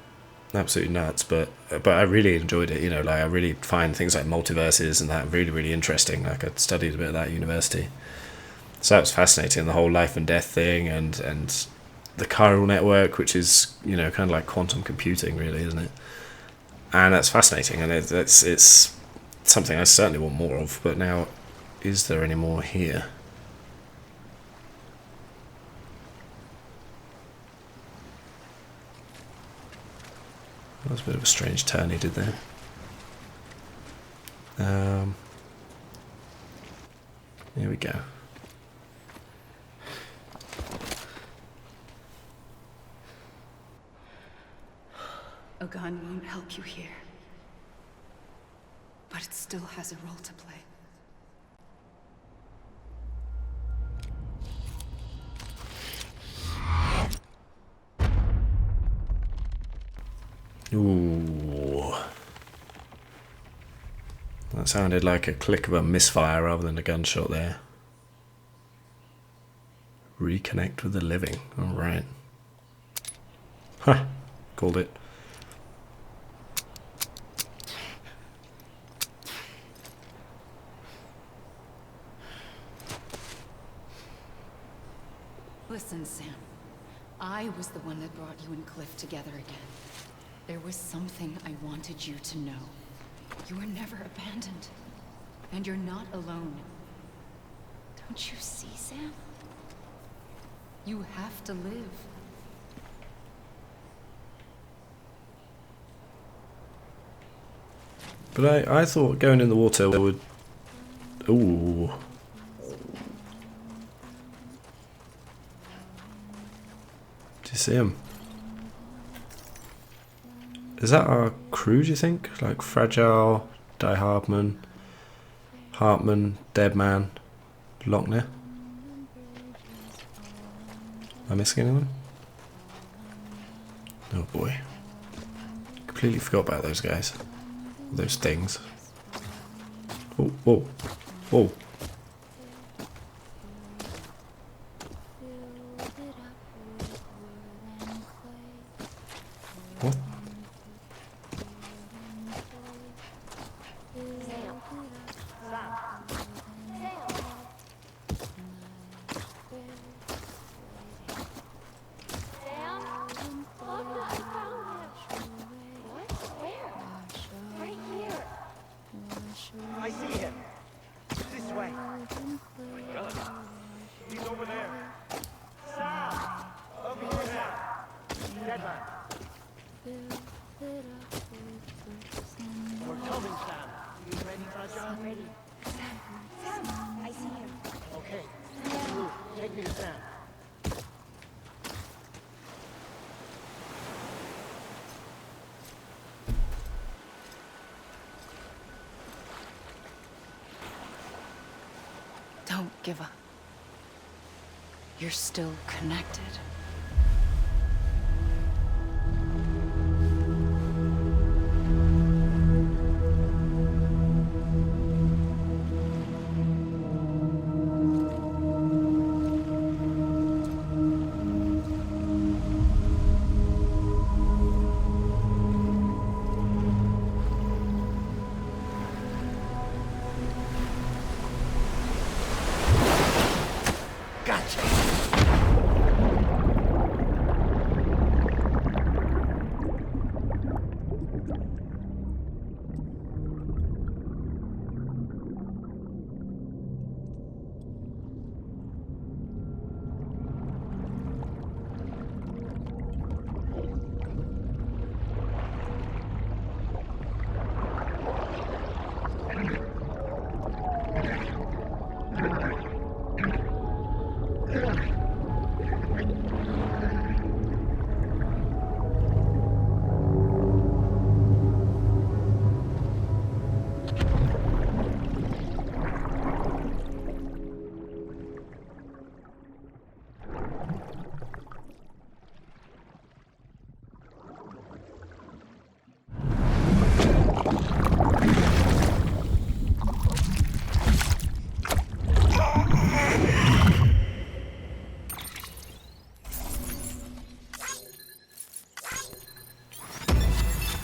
Absolutely nuts, but I really enjoyed it, you know, like I really find things like multiverses and that really, really interesting. Like I studied a bit of that at university. So that was fascinating, the whole life and death thing, and the chiral network, which is, you know, kind of like quantum computing, really, isn't it? And that's fascinating, and it's something I certainly want more of. But now, is there any more here? That was a bit of a strange turn he did there. Here we go. A gun won't help you here. But it still has a role to play. Ooh. That sounded like a click of a misfire rather than a gunshot there. Reconnect with the living. Alright. Huh. Called it. Listen, Sam. I was the one that brought you and Cliff together again. There was something I wanted you to know. You were never abandoned. And you're not alone. Don't you see, Sam? You have to live. But I thought going in the water would... Ooh. Do you see him? Is that our crew, do you think? Like Fragile, Die Hartman, Deadman, Lochner? Am I missing anyone? Oh boy. Completely forgot about those guys. Those things. Oh, whoa. Whoa. What? I see him. This way. He's over there. Over there. Deadman. We're coming, Sam. You ready, Fragile? Ready. Sam, I see him. Okay. Luke, take me to Sam. Don't give up. you're still connected.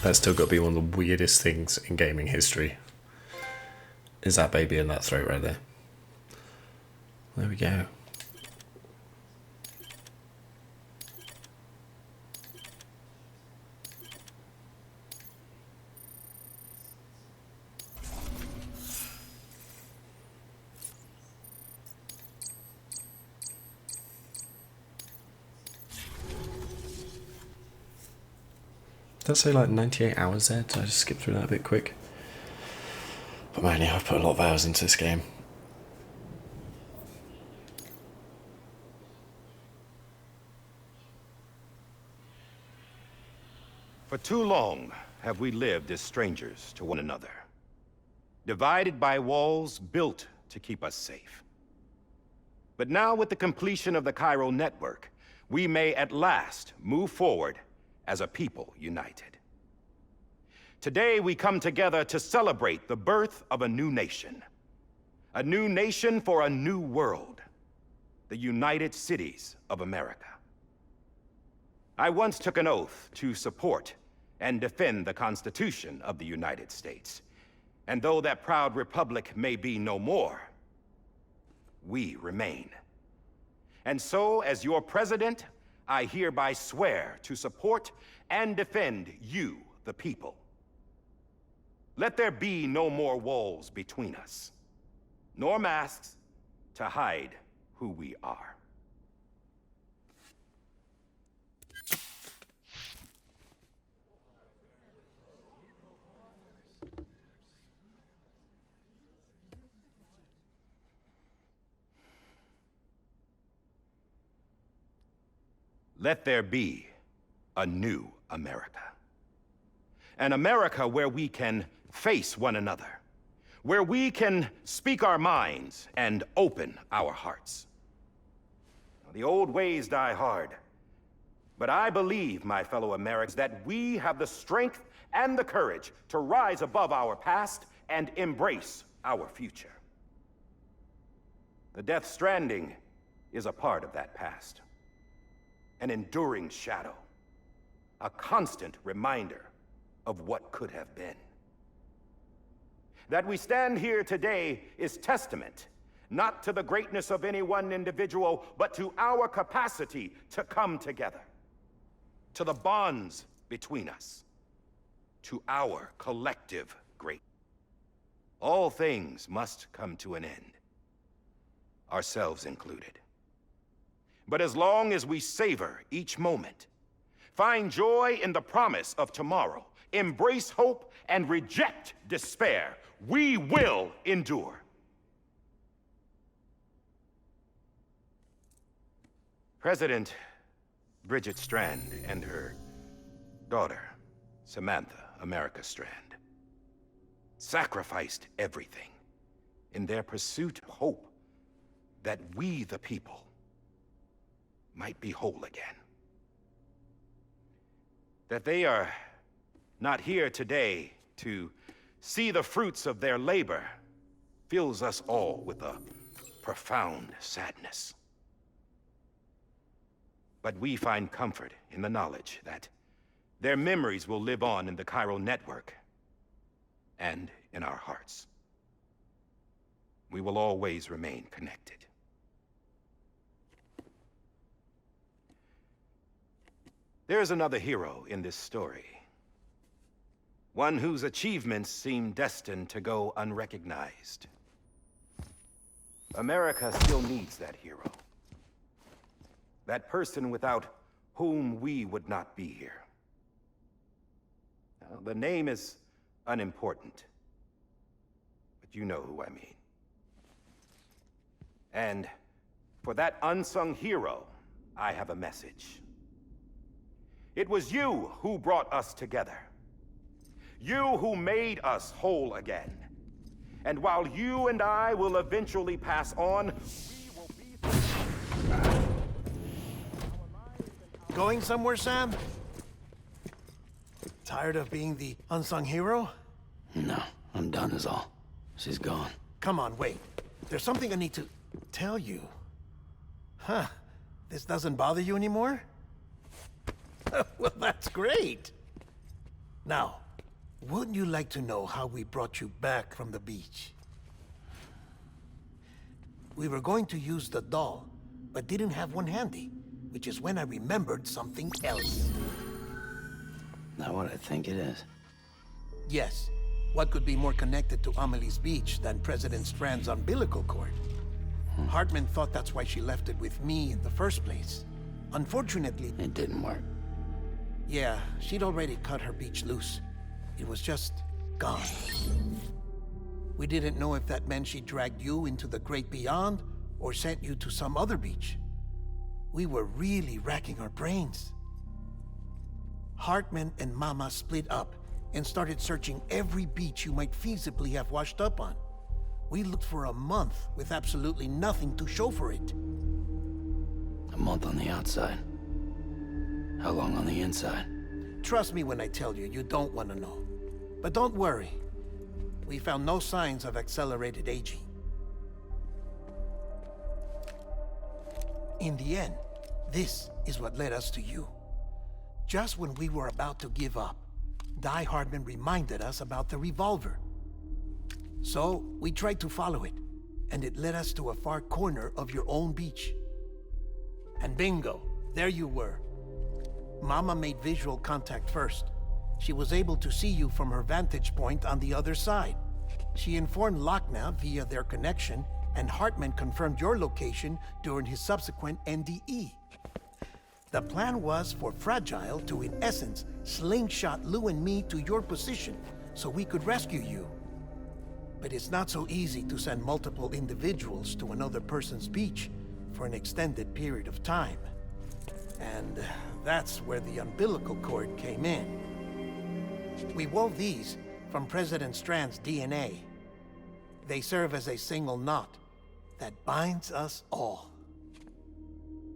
That's still got to be one of the weirdest things in gaming history. Is that baby in that throat right there. There we go. Did that say like 98 hours there? Did I just skip through that a bit quick? But man, yeah, I've put a lot of hours into this game. For too long have we lived as strangers to one another, divided by walls built to keep us safe. But now, with the completion of the chiral network, we may at last move forward as a people united. Today we come together to celebrate the birth of a new nation for a new world, the United Cities of America. I once took an oath to support and defend the Constitution of the United States, and though that proud republic may be no more, we remain. And so, as your president, I hereby swear to support and defend you, the people. Let there be no more walls between us, nor masks to hide who we are. Let there be a new America. An America where we can face one another, where we can speak our minds and open our hearts. The old ways die hard, but I believe, my fellow Americans, that we have the strength and the courage to rise above our past and embrace our future. The Death Stranding is a part of that past. An enduring shadow, a constant reminder of what could have been. That we stand here today is testament, not to the greatness of any one individual, but to our capacity to come together, to the bonds between us, to our collective greatness. All things must come to an end, ourselves included. But as long as we savor each moment, find joy in the promise of tomorrow, embrace hope, and reject despair, we will endure. President Bridget Strand and her daughter, Samantha America Strand, sacrificed everything in their pursuit of hope that we, the people, might be whole again. That they are not here today to see the fruits of their labor fills us all with a profound sadness. But we find comfort in the knowledge that their memories will live on in the chiral network and in our hearts. We will always remain connected. There's another hero in this story. One whose achievements seem destined to go unrecognized. America still needs that hero. That person without whom we would not be here. Now, the name is unimportant, but you know who I mean. And for that unsung hero, I have a message. It was you who brought us together. You who made us whole again. And while you and I will eventually pass on, we will be... Going somewhere, Sam? Tired of being the unsung hero? No, I'm done is all. She's gone. Come on, wait. There's something I need to tell you. Huh. This doesn't bother you anymore? Well, that's great. Now, wouldn't you like to know how we brought you back from the beach? We were going to use the doll, but didn't have one handy, which is when I remembered something else. Not what I think it is. Yes. What could be more connected to Amelie's beach than President Strand's umbilical cord? Hartman thought that's why she left it with me in the first place. Unfortunately... It didn't work. Yeah, she'd already cut her beach loose. It was just gone. We didn't know if that meant she dragged you into the great beyond, or sent you to some other beach. We were really racking our brains. Hartman and Mama split up and started searching every beach you might feasibly have washed up on. We looked for a month with absolutely nothing to show for it. A month on the outside. How long on the inside? Trust me when I tell you, you don't want to know. But don't worry. We found no signs of accelerated aging. In the end, this is what led us to you. Just when we were about to give up, Die Hardman reminded us about the revolver. So, we tried to follow it, and it led us to a far corner of your own beach. And bingo, there you were. Mama made visual contact first. She was able to see you from her vantage point on the other side. She informed Lochna via their connection, and Hartman confirmed your location during his subsequent NDE. The plan was for Fragile to, in essence, slingshot Lou and me to your position so we could rescue you. But it's not so easy to send multiple individuals to another person's beach for an extended period of time. And that's where the umbilical cord came in. We wove these from President Strand's DNA. They serve as a single knot that binds us all.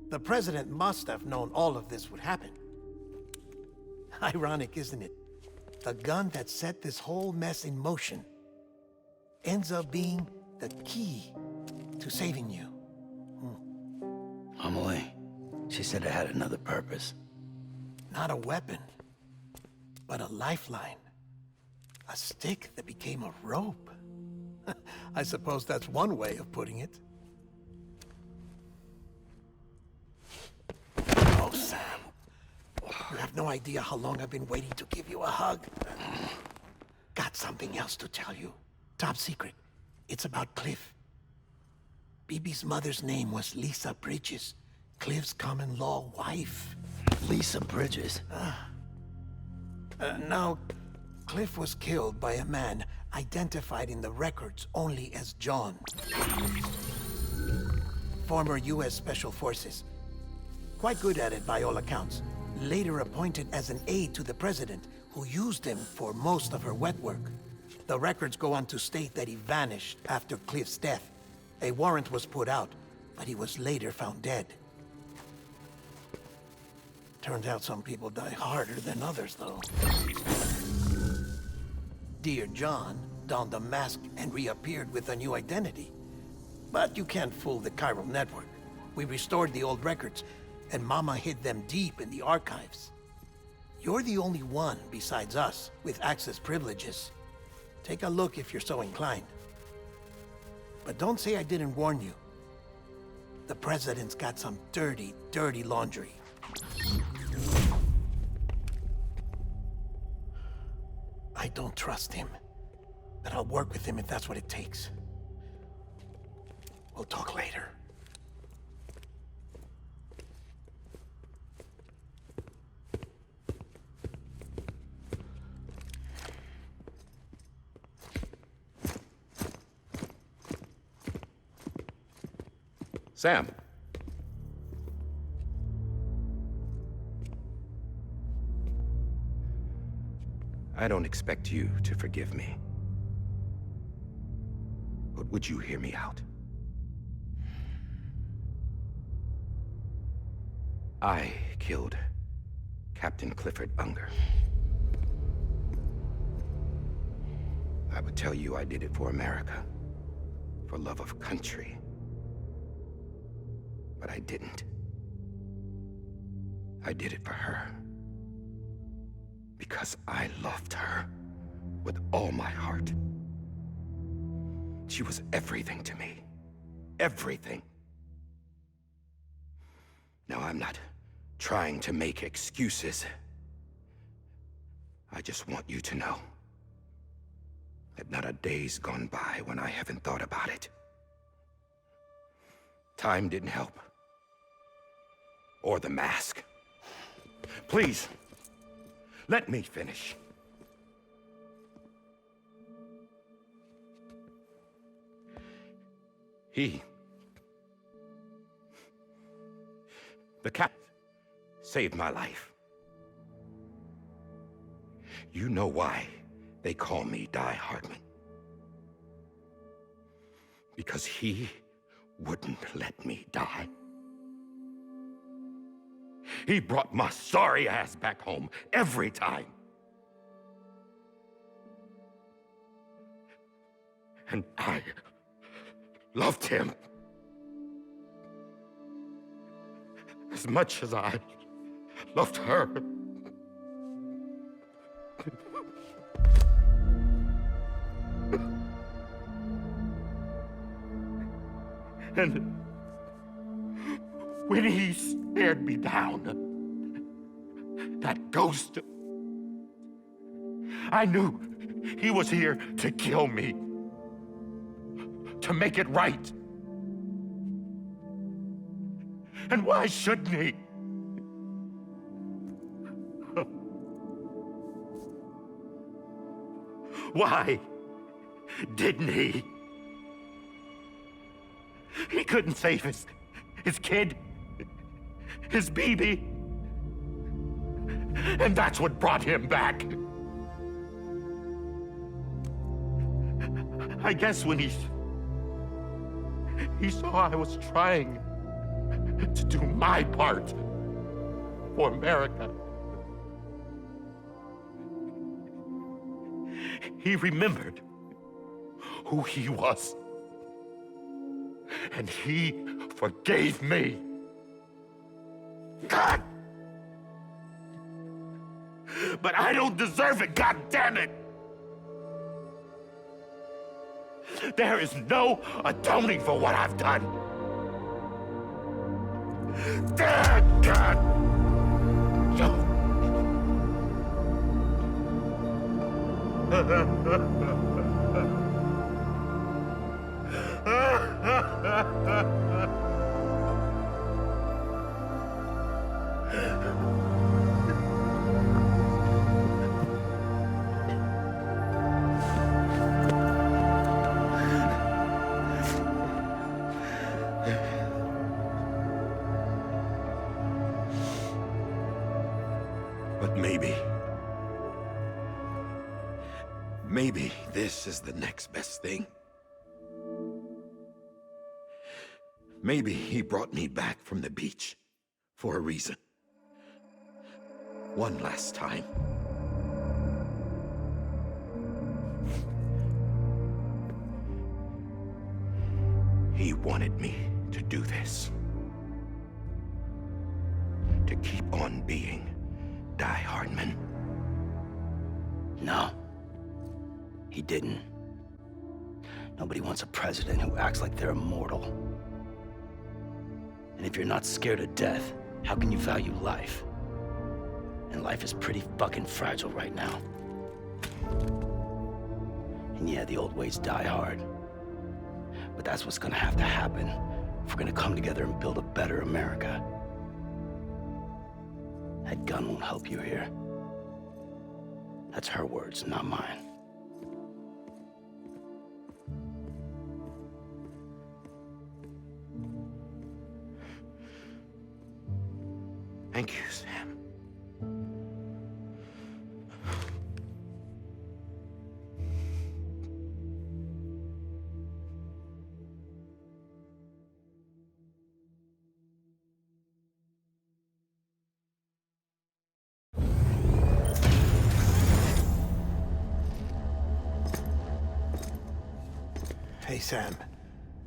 The President must have known all of this would happen. Ironic, isn't it? The gun that set this whole mess in motion ends up being the key to saving you. Amelie, she said it had another purpose. Not a weapon, but a lifeline. A stick that became a rope. I suppose that's one way of putting it. Oh, Sam. You have no idea how long I've been waiting to give you a hug. Got something else to tell you. Top secret. It's about Cliff. BB's mother's name was Lisa Bridges, Cliff's common-law wife. Lisa Bridges? Now, Cliff was killed by a man identified in the records only as John. Former U.S. Special Forces. Quite good at it by all accounts. Later appointed as an aide to the President, who used him for most of her wet work. The records go on to state that he vanished after Cliff's death. A warrant was put out, but he was later found dead. Turns out some people die harder than others, though. Dear John donned a mask and reappeared with a new identity. But you can't fool the chiral network. We restored the old records, and Mama hid them deep in the archives. You're the only one, besides us, with access privileges. Take a look if you're so inclined. But don't say I didn't warn you. The President's got some dirty, dirty laundry. I don't trust him, but I'll work with him if that's what it takes. We'll talk later. Sam. I don't expect you to forgive me. But would you hear me out? I killed Captain Clifford Unger. I would tell you I did it for America, for love of country. But I didn't. I did it for her. Because I loved her with all my heart. She was everything to me. Everything. Now, I'm not trying to make excuses. I just want you to know that not a day's gone by when I haven't thought about it. Time didn't help. Or the mask. Please, let me finish. The cat saved my life. You know why they call me Die Hardman. Because he wouldn't let me die. He brought my sorry ass back home every time. And I loved him as much as I loved her. And when he stared me down, that ghost, I knew he was here to kill me, to make it right. And why shouldn't he? Why didn't he? He couldn't save his kid, his baby. And that's what brought him back. I guess when he saw I was trying to do my part for America, he remembered who he was. And he forgave me. God! But I don't deserve it, God damn it! There is no atoning for what I've done. God! But maybe this is the next best thing. Maybe he brought me back from the beach for a reason. one last time. He wanted me to do this. To keep on being Die Hardman. No. He didn't. Nobody wants a president who acts like they're immortal. And if you're not scared of death, how can you value life? And life is pretty fucking fragile right now. And yeah, the old ways die hard. But that's what's gonna have to happen if we're gonna come together and build a better America. That gun won't help you here. That's her words, not mine. Thank you, Sam. Hey, Sam.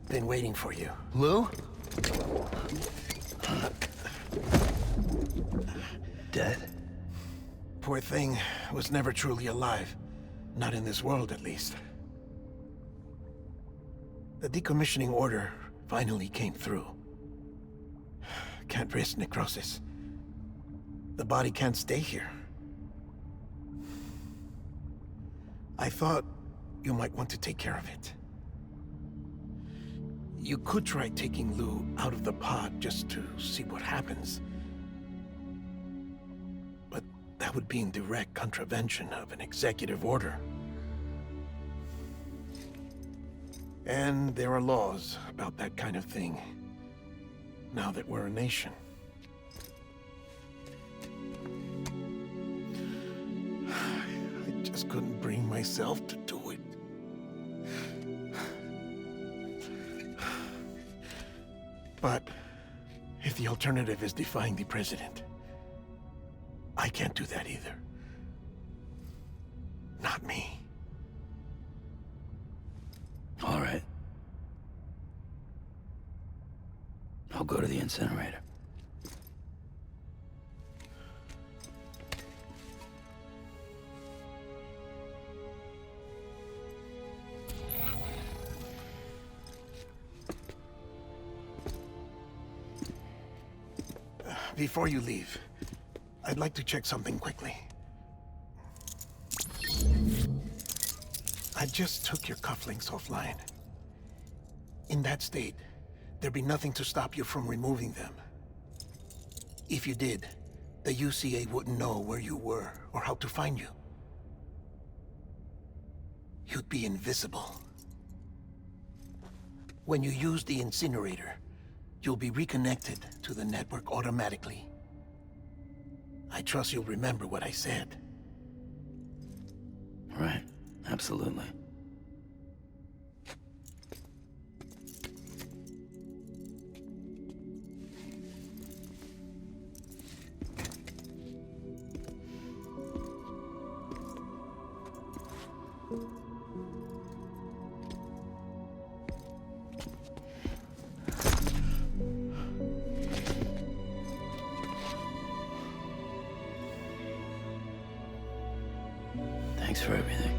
Been waiting for you. Lou? Dead? Poor thing was never truly alive. Not in this world, at least. The decommissioning order finally came through. Can't risk necrosis. The body can't stay here. I thought you might want to take care of it. You could try taking Lou out of the pod just to see what happens. But that would be in direct contravention of an executive order. And there are laws about that kind of thing, now that we're a nation. I just couldn't bring myself to do it. But if the alternative is defying the president, I can't do that either. Not me. All right. I'll go to the incinerator. Before you leave, I'd like to check something quickly. I just took your cufflinks offline. In that state, there'd be nothing to stop you from removing them. If you did, the UCA wouldn't know where you were or how to find you. You'd be invisible. When you use the incinerator, you'll be reconnected to the network automatically. I trust you'll remember what I said. Right. Absolutely. Thanks for everything.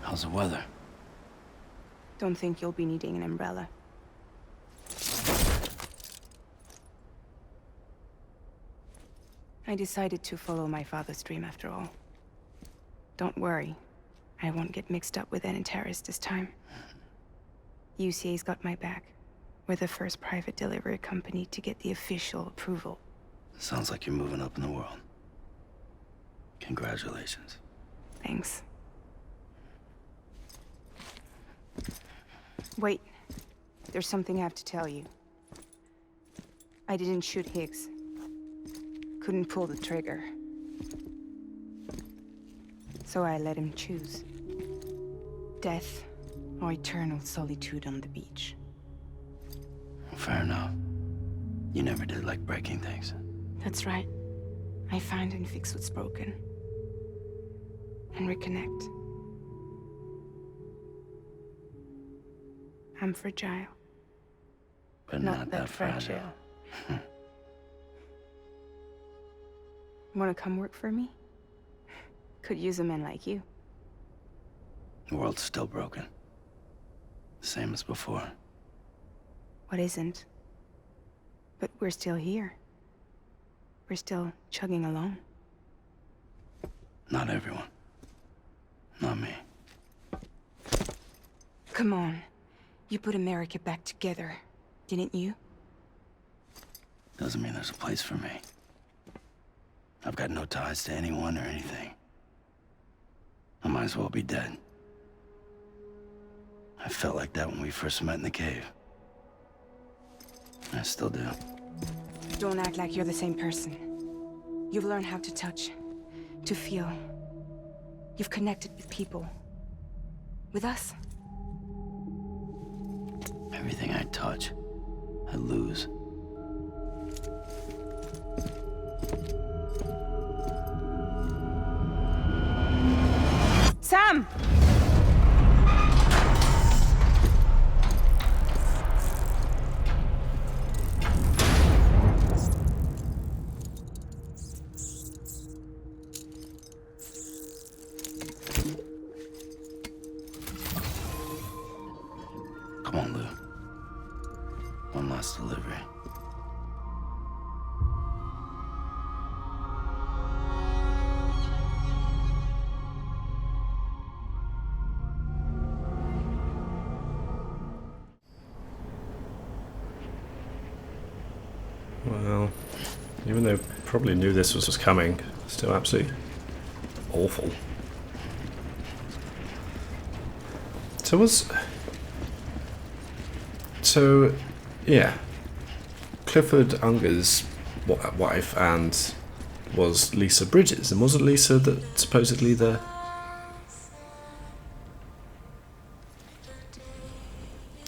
How's the weather? Don't think you'll be needing an umbrella. I decided to follow my father's dream after all. Don't worry. I won't get mixed up with any terrorists this time. UCA's got my back. We're the first private delivery company to get the official approval. Sounds like you're moving up in the world. Congratulations. Thanks. Wait. There's something I have to tell you. I didn't shoot Higgs. Couldn't pull the trigger. So I let him choose. Death or eternal solitude on the beach. Fair enough. You never did like breaking things. That's right. I find and fix what's broken. And reconnect. I'm fragile. But not that fragile. Wanna come work for me? Could use a man like you. The world's still broken. Same as before. What isn't? But we're still here. We're still chugging along. Not everyone. Not me. Come on. You put America back together, didn't you? Doesn't mean there's a place for me. I've got no ties to anyone or anything. I might as well be dead. I felt like that when we first met in the cave. I still do. Don't act like you're the same person. You've learned how to touch, to feel. You've connected with people. With us. Everything I touch, I lose. Sam! Come on, Lou. One last delivery. Well, even though probably knew this was coming, still absolutely awful. So yeah, Clifford Unger's wife and was Lisa Bridges, and wasn't Lisa that supposedly the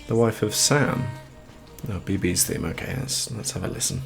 wife of Sam? No, BB's theme. Okay, let's have a listen.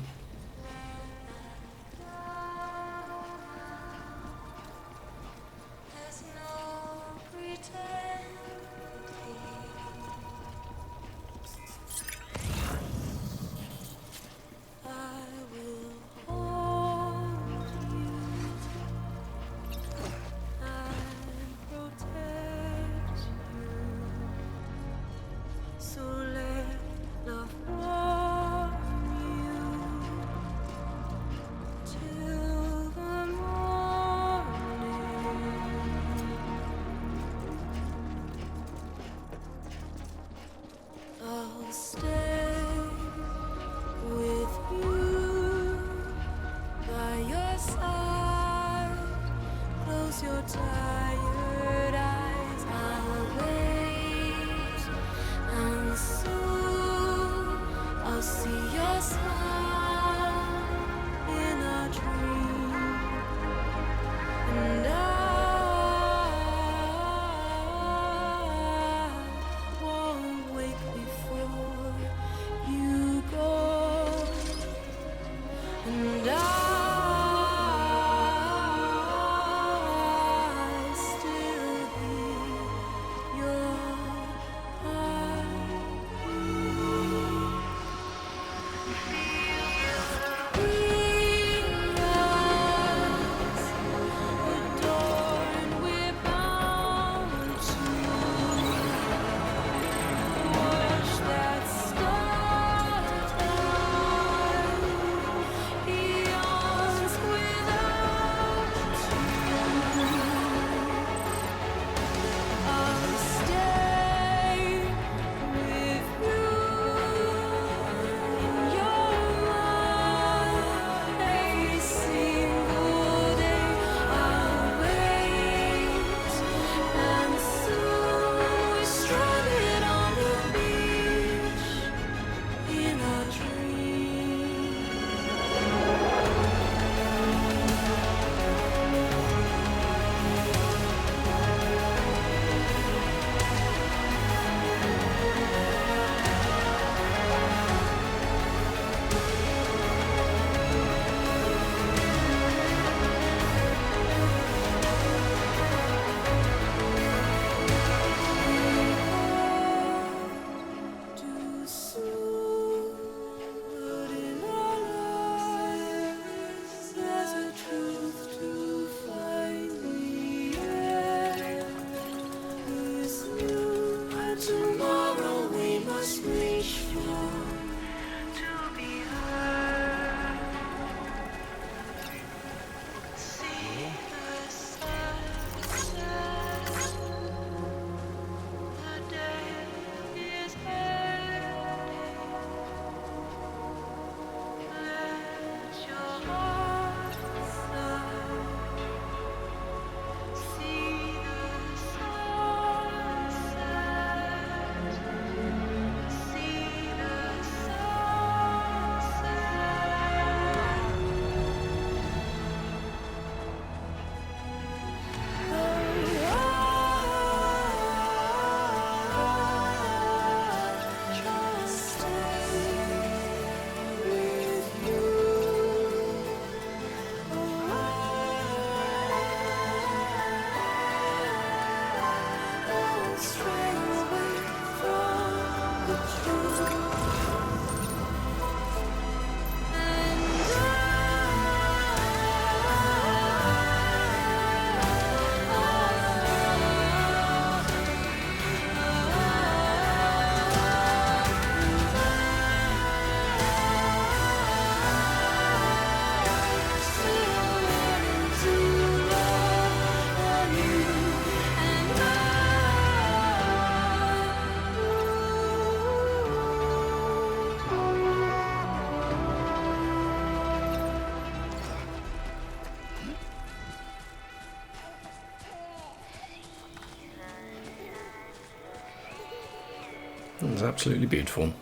It's absolutely beautiful.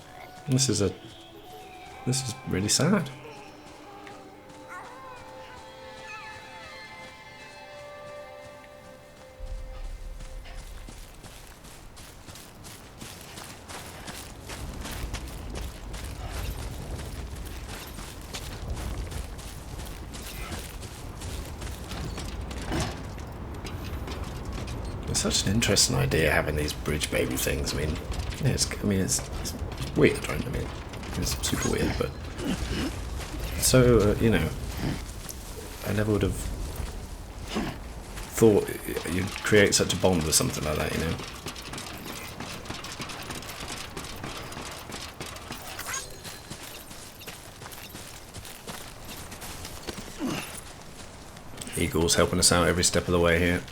This is really sad. It's such an interesting idea having these bridge baby things. I mean, yeah, it's weird, right? I mean, it's super weird, but so you know, I never would have thought you'd create such a bond with something like that, you know. Eagle's helping us out every step of the way here.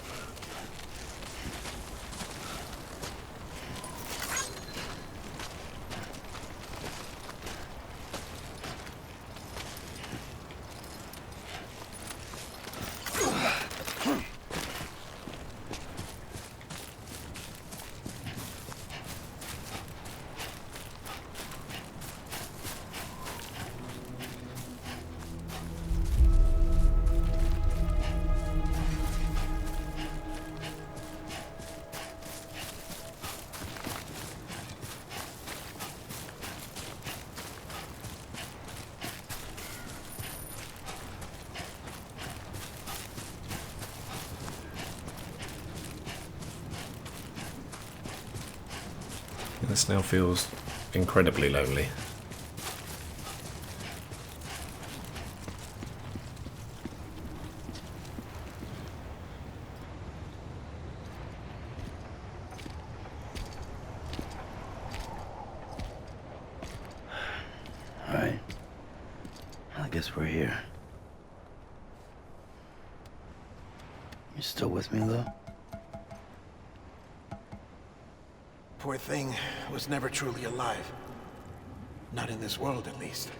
This now feels incredibly lonely. All right. I guess we're here. You still with me, though? Poor thing was never truly alive. Not in this world, at least.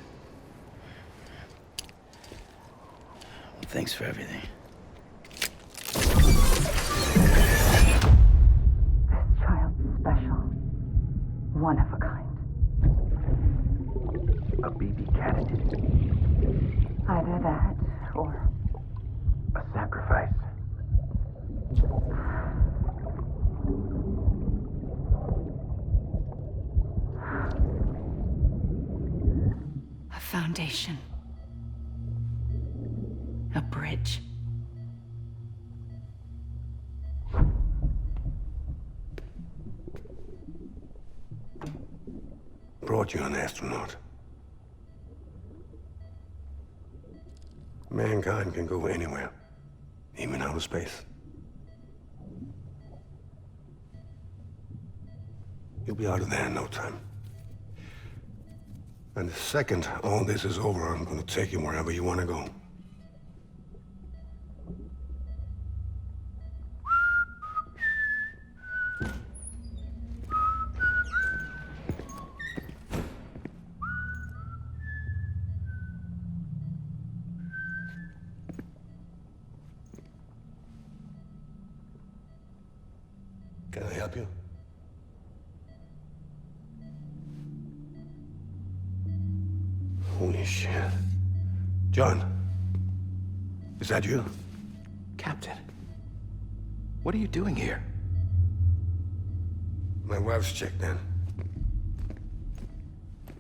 Well, thanks for everything. This child's special. One of a kind. A BB candidate. Either that, or A sacrifice. a foundation. A bridge. Brought you an astronaut. Mankind can go anywhere, even outer space. You'll be out of there in no time. And the second all this is over, I'm gonna take you wherever you want to go. Can I help you? Holy shit. John, is that you? Captain, what are you doing here? My wife's checked in.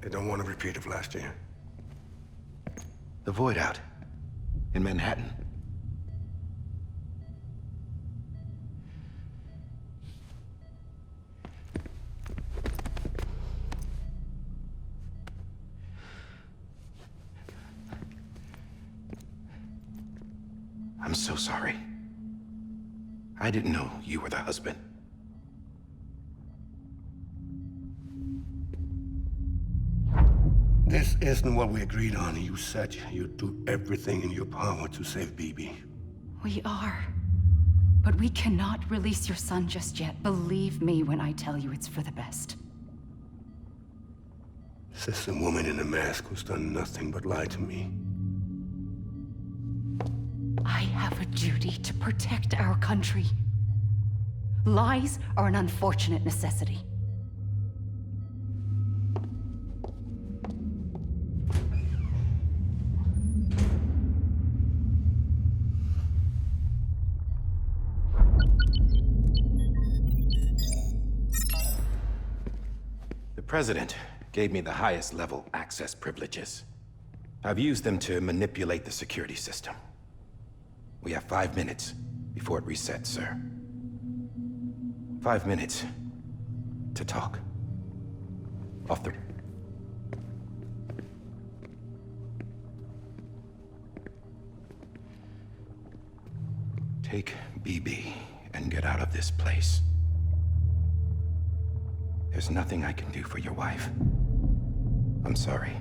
They don't want a repeat of last year. The Void Out in Manhattan. I'm so sorry. I didn't know you were the husband. This isn't what we agreed on. You said you'd do everything in your power to save BB. We are. But we cannot release your son just yet. Believe me when I tell you it's for the best. This is a woman in a mask who's done nothing but lie to me. I have a duty to protect our country. Lies are an unfortunate necessity. President gave me the highest level access privileges. I've used them to manipulate the security system. We have 5 minutes before it resets, sir. 5 minutes to talk. Off the... Take BB and get out of this place. There's nothing I can do for your wife. I'm sorry.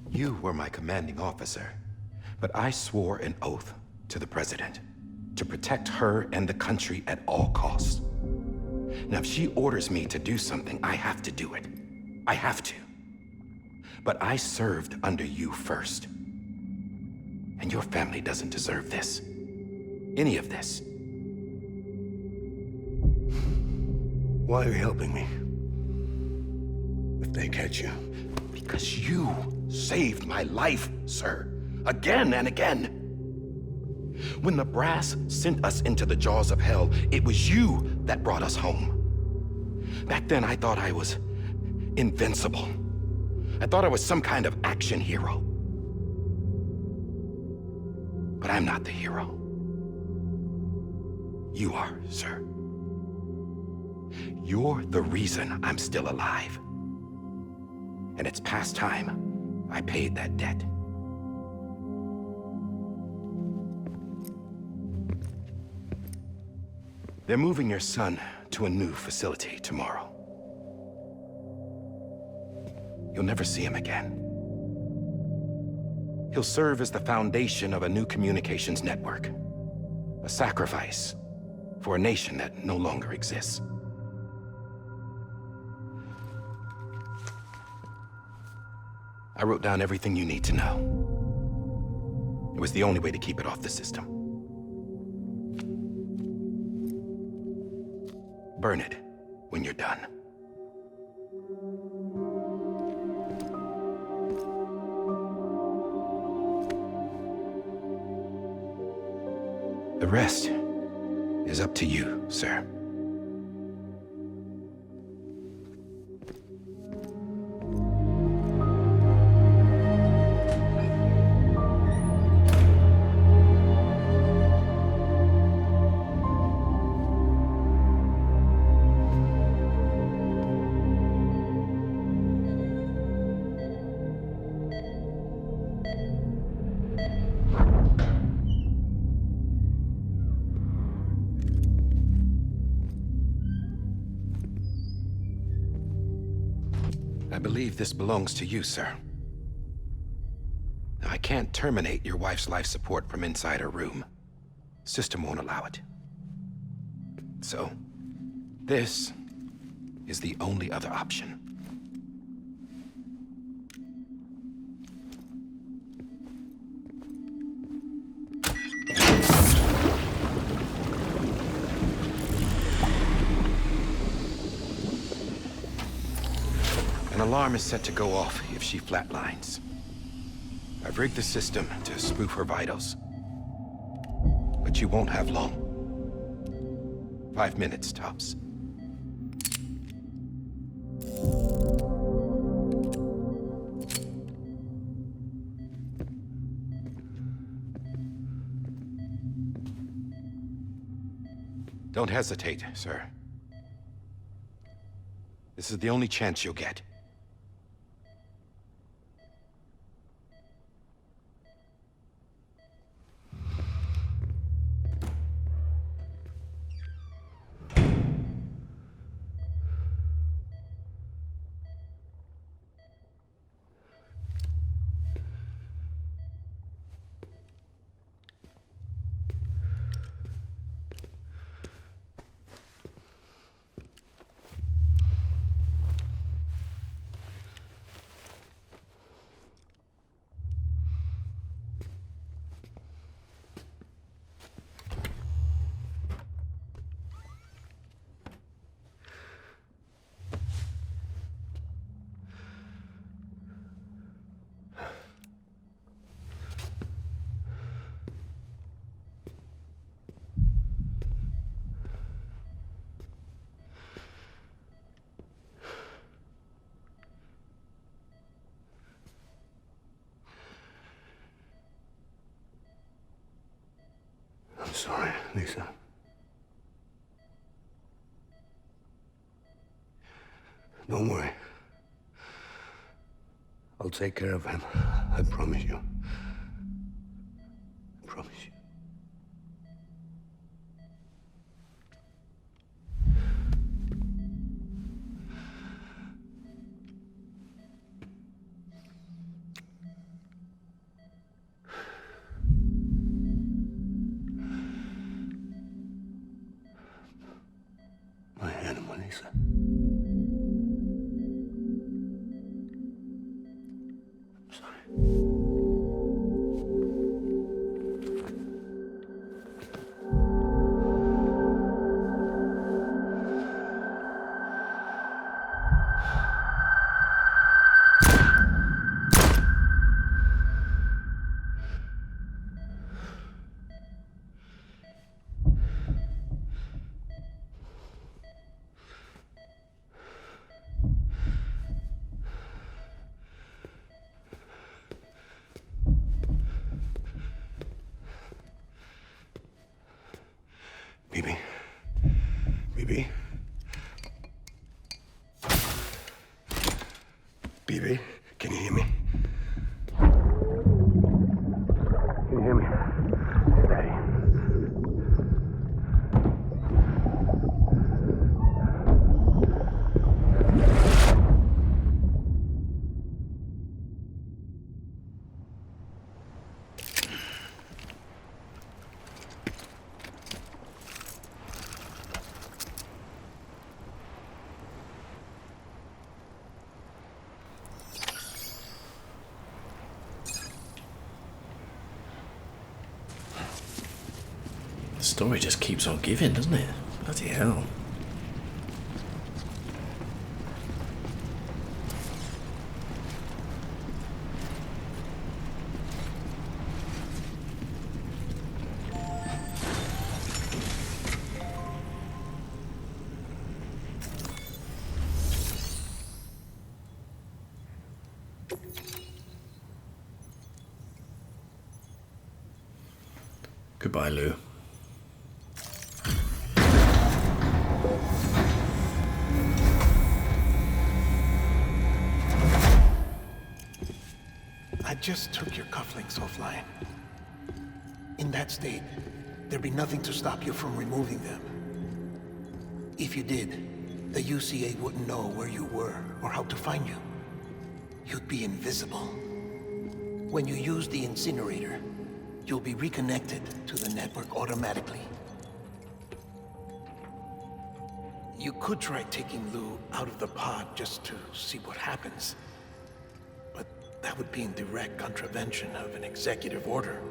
You were my commanding officer, but I swore an oath to the President to protect her and the country at all costs. Now, if she orders me to do something, I have to do it. I have to. But I served under you first. And your family doesn't deserve this. Any of this. Why are you helping me? If they catch you. Because you saved my life, sir. Again and again. When the brass sent us into the jaws of hell, it was you that brought us home. Back then, I thought I was invincible. I thought I was some kind of action hero. But I'm not the hero. You are, sir. You're the reason I'm still alive. And it's past time I paid that debt. They're moving your son to a new facility tomorrow. You'll never see him again. He'll serve as the foundation of a new communications network. A sacrifice for a nation that no longer exists. I wrote down everything you need to know. It was the only way to keep it off the system. Burn it when you're done. The rest is up to you, sir. I believe this belongs to you, sir. Now, I can't terminate your wife's life support from inside her room. System won't allow it. So, this is the only other option. An alarm is set to go off if she flatlines. I've rigged the system to spoof her vitals. But you won't have long. 5 minutes, tops. Don't hesitate, sir. This is the only chance you'll get. Lisa. Don't worry. I'll take care of him. I promise you. I promise you. My animal, Lisa. I'm sorry. Bibi. Bibi. Bibi, can you hear me? Can you hear me? Daddy. The story just keeps on giving, doesn't it? Bloody hell. Goodbye, Lou. I just took your cufflinks offline. In that state, there'd be nothing to stop you from removing them. If you did, the UCA wouldn't know where you were or how to find you. You'd be invisible. When you use the incinerator, you'll be reconnected to the network automatically. You could try taking Lou out of the pod just to see what happens. But that would be in direct contravention of an executive order.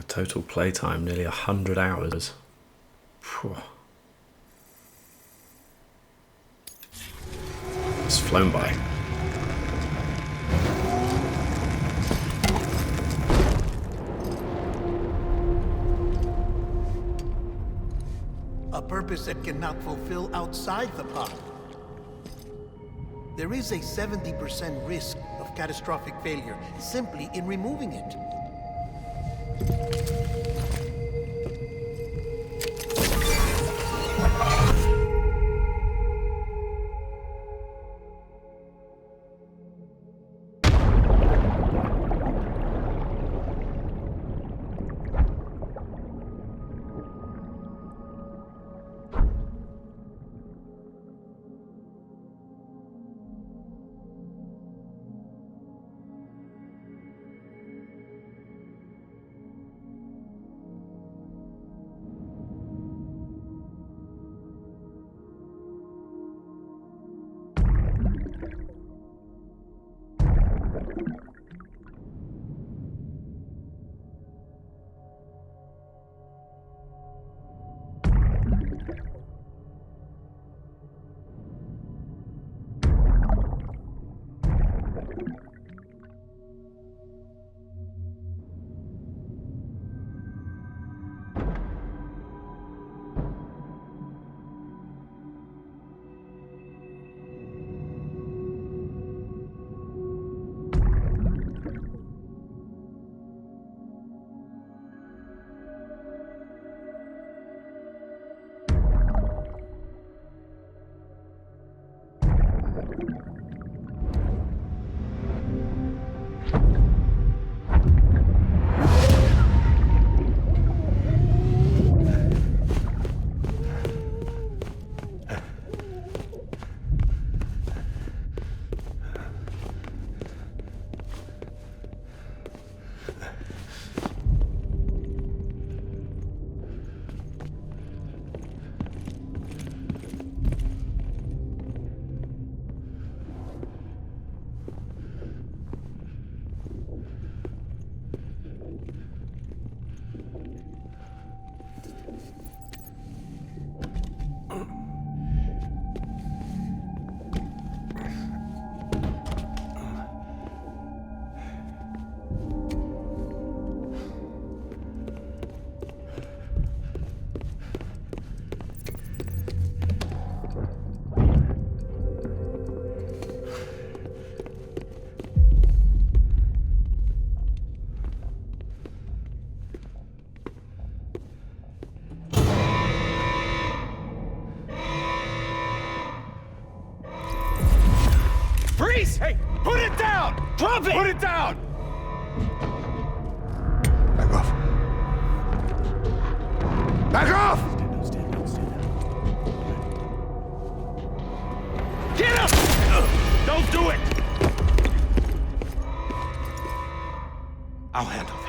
Total playtime, nearly 100 hours. Phew. It's flown by. A purpose that cannot fulfill outside the pod. There is a 70% risk of catastrophic failure simply in removing it. face! Hey, put it down! Drop it! Put it down! Back off. Back off! Get him! Don't do it! I'll handle this.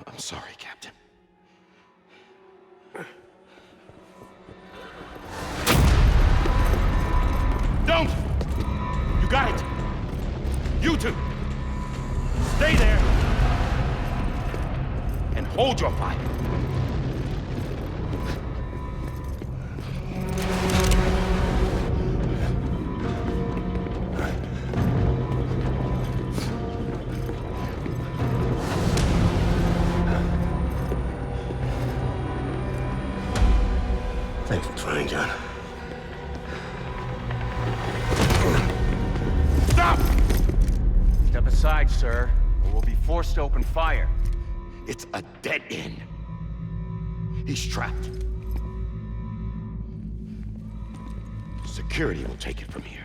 I'm sorry, Captain. Don't! You got it! You two! Stay there! And hold your fire! Thanks for trying, John. Stop! Step aside, sir, or we'll be forced to open fire. It's a dead end. He's trapped. Security will take it from here.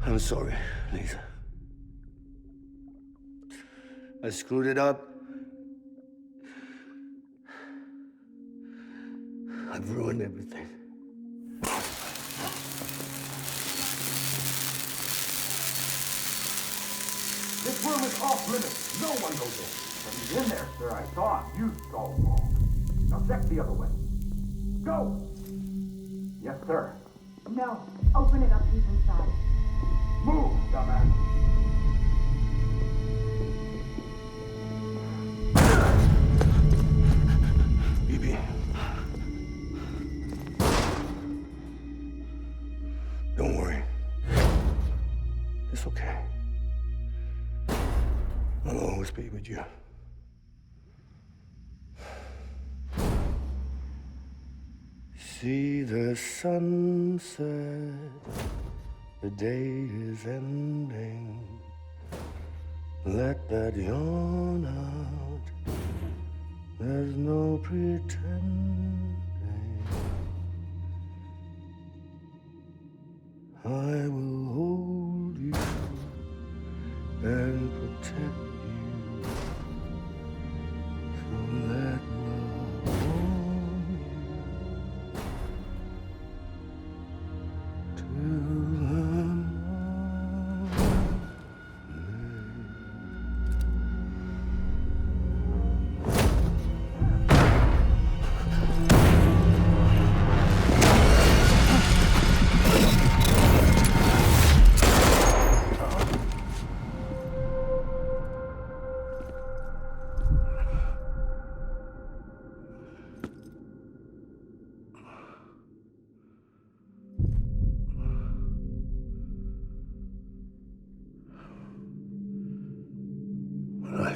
I'm sorry, Lisa. I screwed it up. I've ruined everything. This room is off limits. No one goes in. But he's in there, sir. I saw him. You saw him wrong. Now check the other way. Go! Yes, sir. No. Open it up. He's inside. Move, dumbass. BB. Don't worry. It's okay. I'll always be with you. See the sunset, the day is ending. Let that yawn out, there's no pretending. I will hold you and protect you. So let love warm you.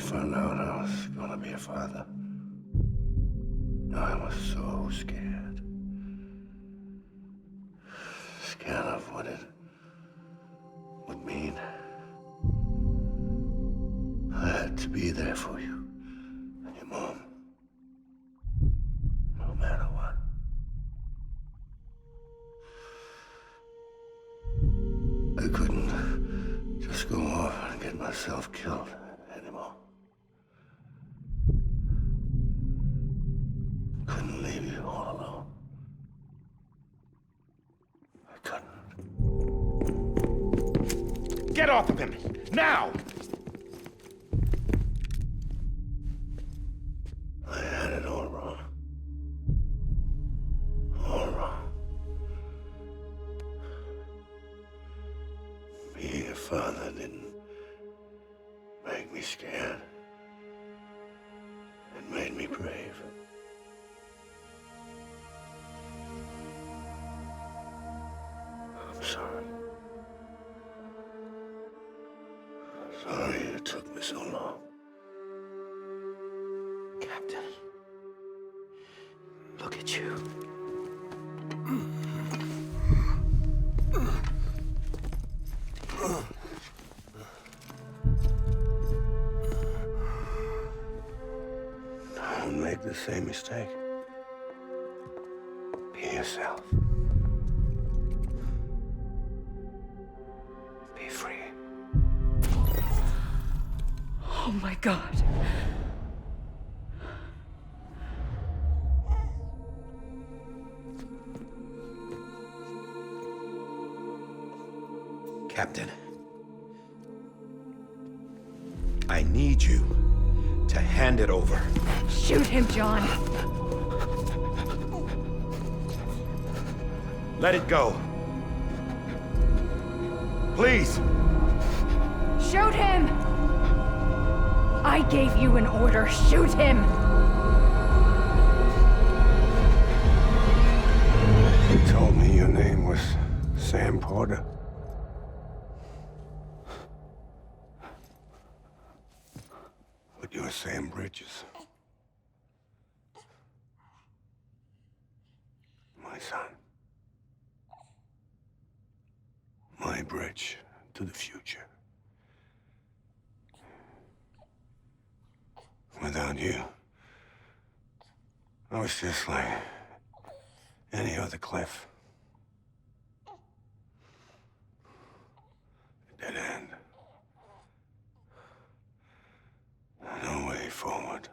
found out I was gonna be a father, I was so scared. Scared of what it would mean. I had to be there for you and your mom, no matter what. I couldn't just go off and get myself killed anymore. Couldn't leave you all alone. I couldn't. Get off of him! Now! I had it all wrong. All wrong. Being a father didn't make me scared. It made me brave. I'm sorry. Sorry it took me so long. Captain, look at you. Don't make the same mistake. Be yourself. Be free. Oh my God. Captain, I need you to hand it over. Shoot him, John. Let it go. Please. Shoot him! I gave you an order. Shoot him! You told me your name was Sam Porter. But you're Sam Bridges. My son. My bridge to the future. Without you, I was just like any other Cliff. A dead end. No way forward.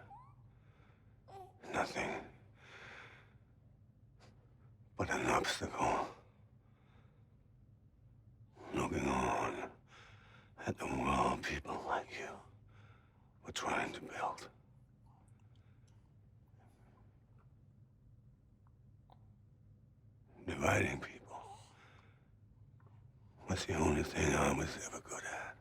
Nothing but an obstacle. Looking on at the world people like you were trying to build. Dividing people was the only thing I was ever good at.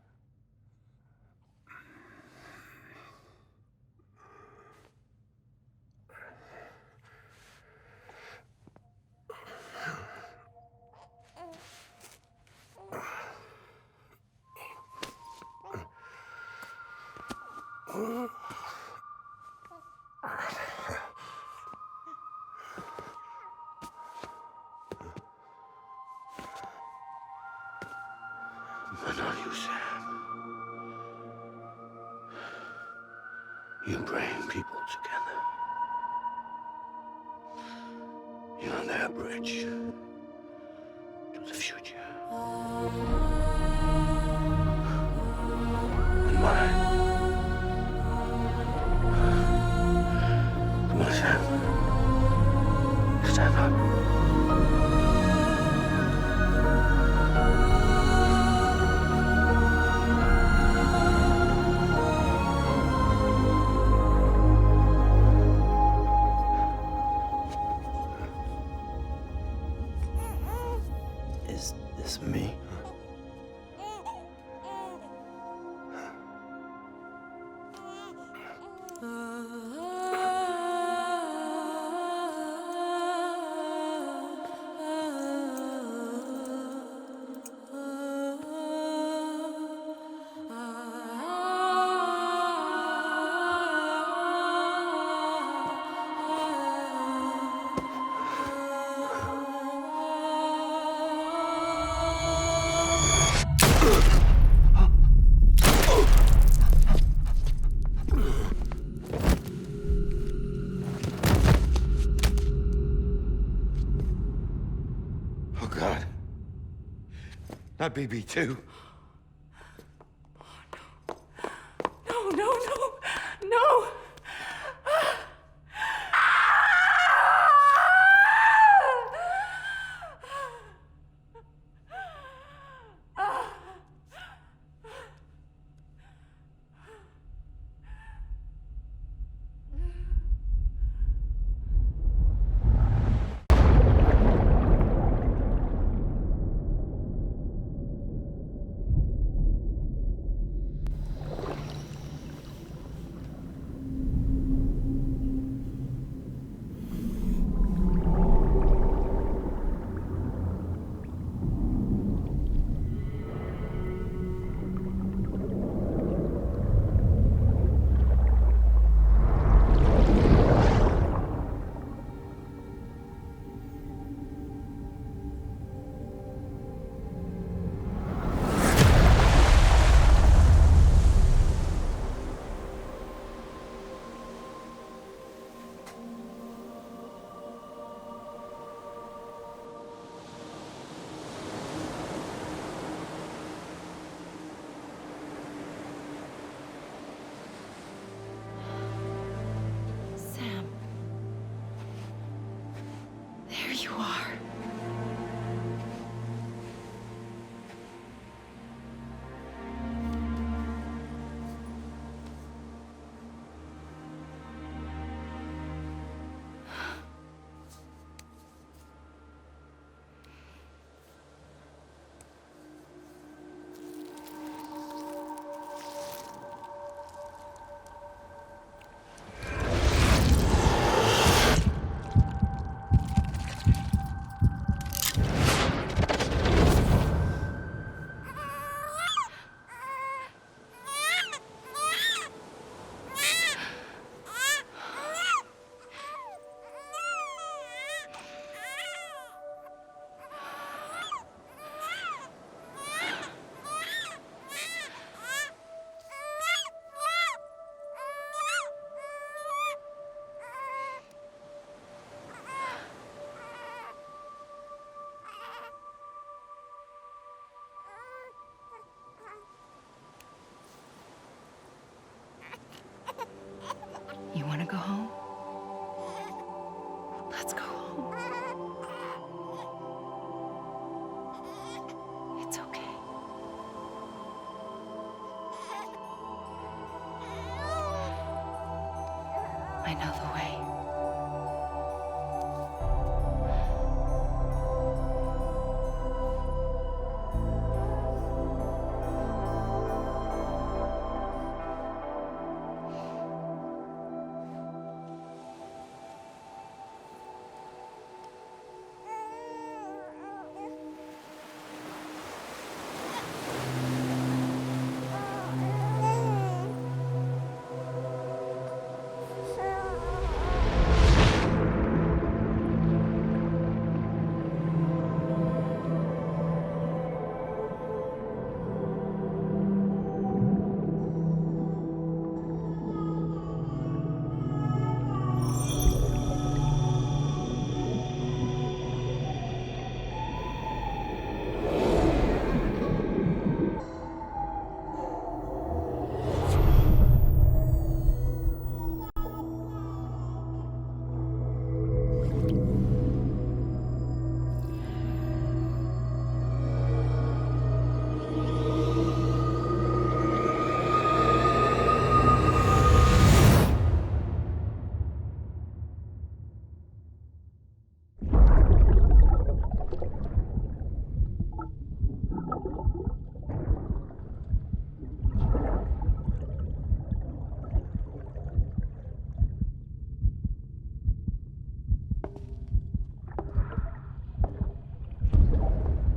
But not you, Sam. You bring people together. You're their bridge to the future. And mine. Come on, Sam. Stand up. Not BB2. No, no, no, no! Sam. There you are. You want to go home? Let's go home. It's okay. I know the way.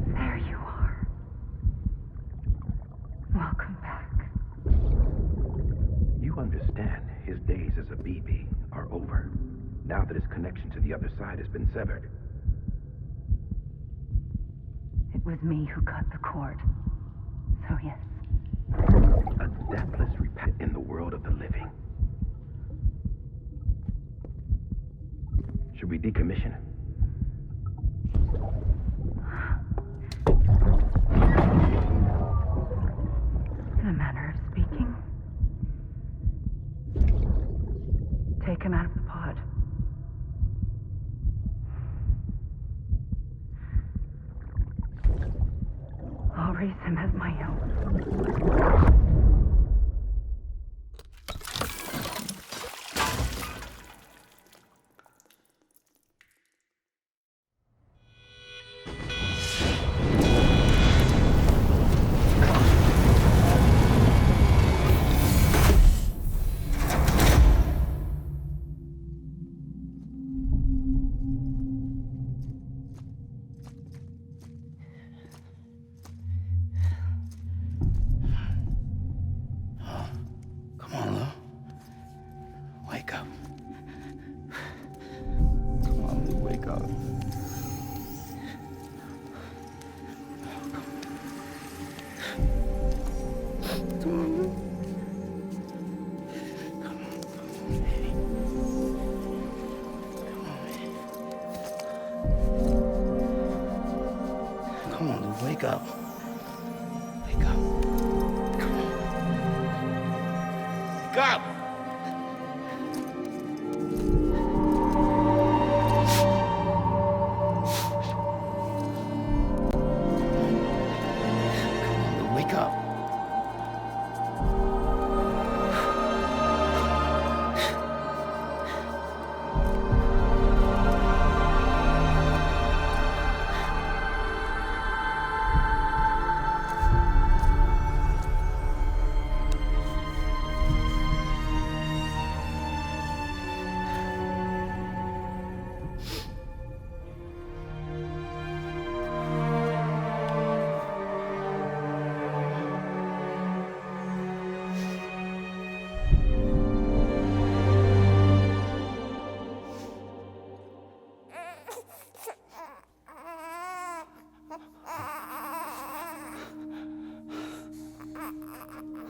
There you are. Welcome back. You understand his days as a BB are over, now that his connection to the other side has been severed. It was me who cut the cord. So yes. A deathless repet in the world of the living. Should we decommission? in a manner of speaking. Take him out of the pod. I'll raise him as my own. Come on, Lou. Wake up. Come on, Lou, wake up. Come on, Lou. Come on, Lou, wake up. Wake up. Come on. Wake up! Come on, Lou, wake up.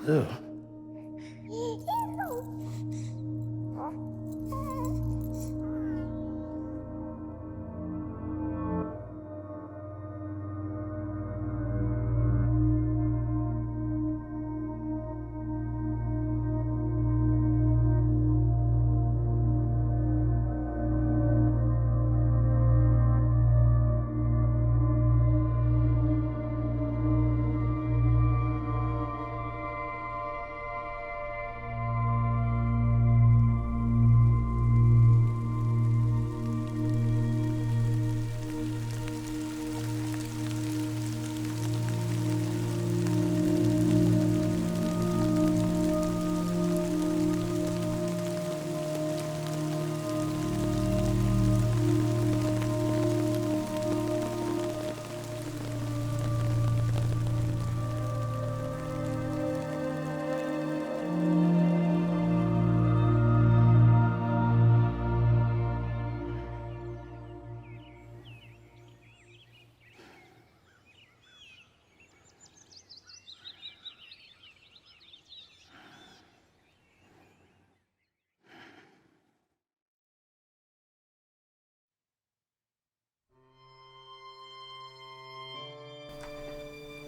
Lou.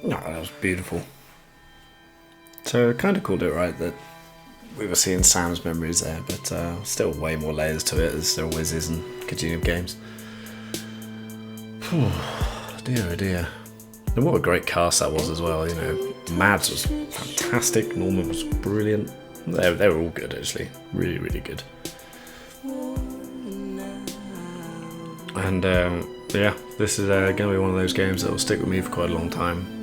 No, that was beautiful. So kind of called it right that we were seeing Sam's memories there, but still way more layers to it, as there always is in Kojima games. Dear oh dear. And what a great cast that was as well, you know. Mads was fantastic, Norman was brilliant. They were all good actually, really, really good. And yeah, this is going to be one of those games that will stick with me for quite a long time.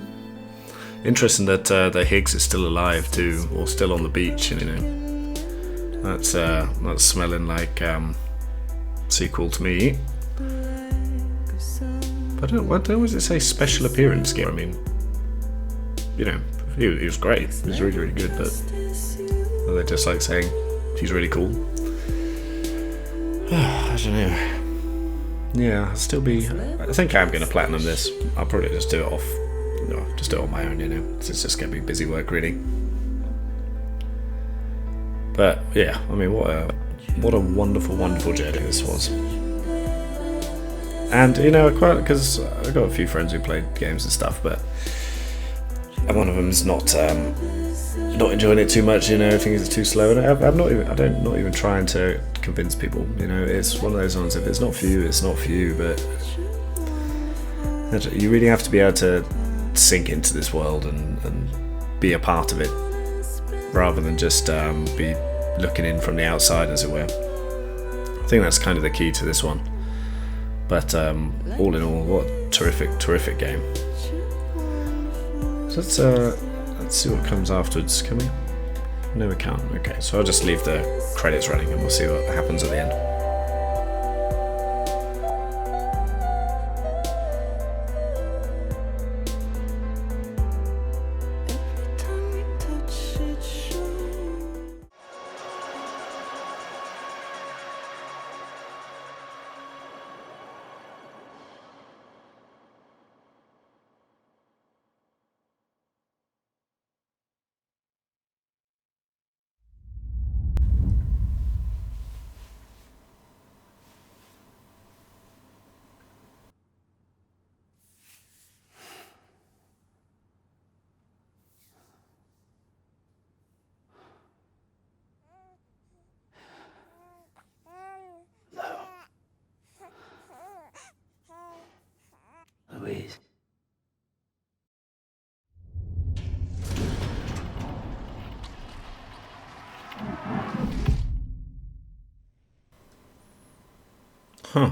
Interesting that the Higgs is still alive too, or still on the beach, you know. That's smelling like sequel to me. But why does it say special appearance game? I mean, you know, he was great. He was really, really good, but are they just like saying he's really cool? I don't know. Yeah, I'll still be. I think I'm going to platinum this. I'll probably just do it off. No, just do it on my own, you know. It's just going to be busy work, really. But yeah, I mean, what a wonderful, wonderful journey this was. And you know, because I've got a few friends who played games and stuff, but one of them's not not enjoying it too much. You know, things are too slow, and I'm not even. Not even trying to convince people. You know, it's one of those ones. If it's not for you, it's not for you. But you really have to be able to sink into this world and be a part of it, rather than just be looking in from the outside, as it were. I think that's kind of the key to this one. But all in all, what a terrific game. So let's see what comes afterwards, can we? No account. Okay, so I'll just leave the credits running and we'll see what happens at the end. Louise. Huh.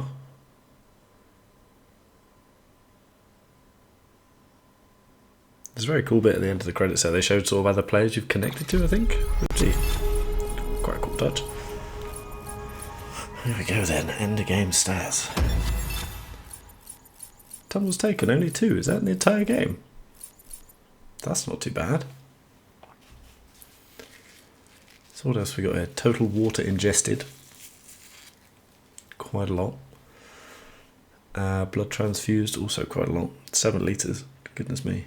There's a very cool bit at the end of the credits there. They showed sort of other players you've connected to, I think. Oopsie. Quite a cool touch. There we go then. End of game stats. Tumbles taken, only 2. Is that in the entire game? That's not too bad. So what else we got here? Total water ingested. Quite a lot. Blood transfused, also quite a lot. 7 litres. Goodness me.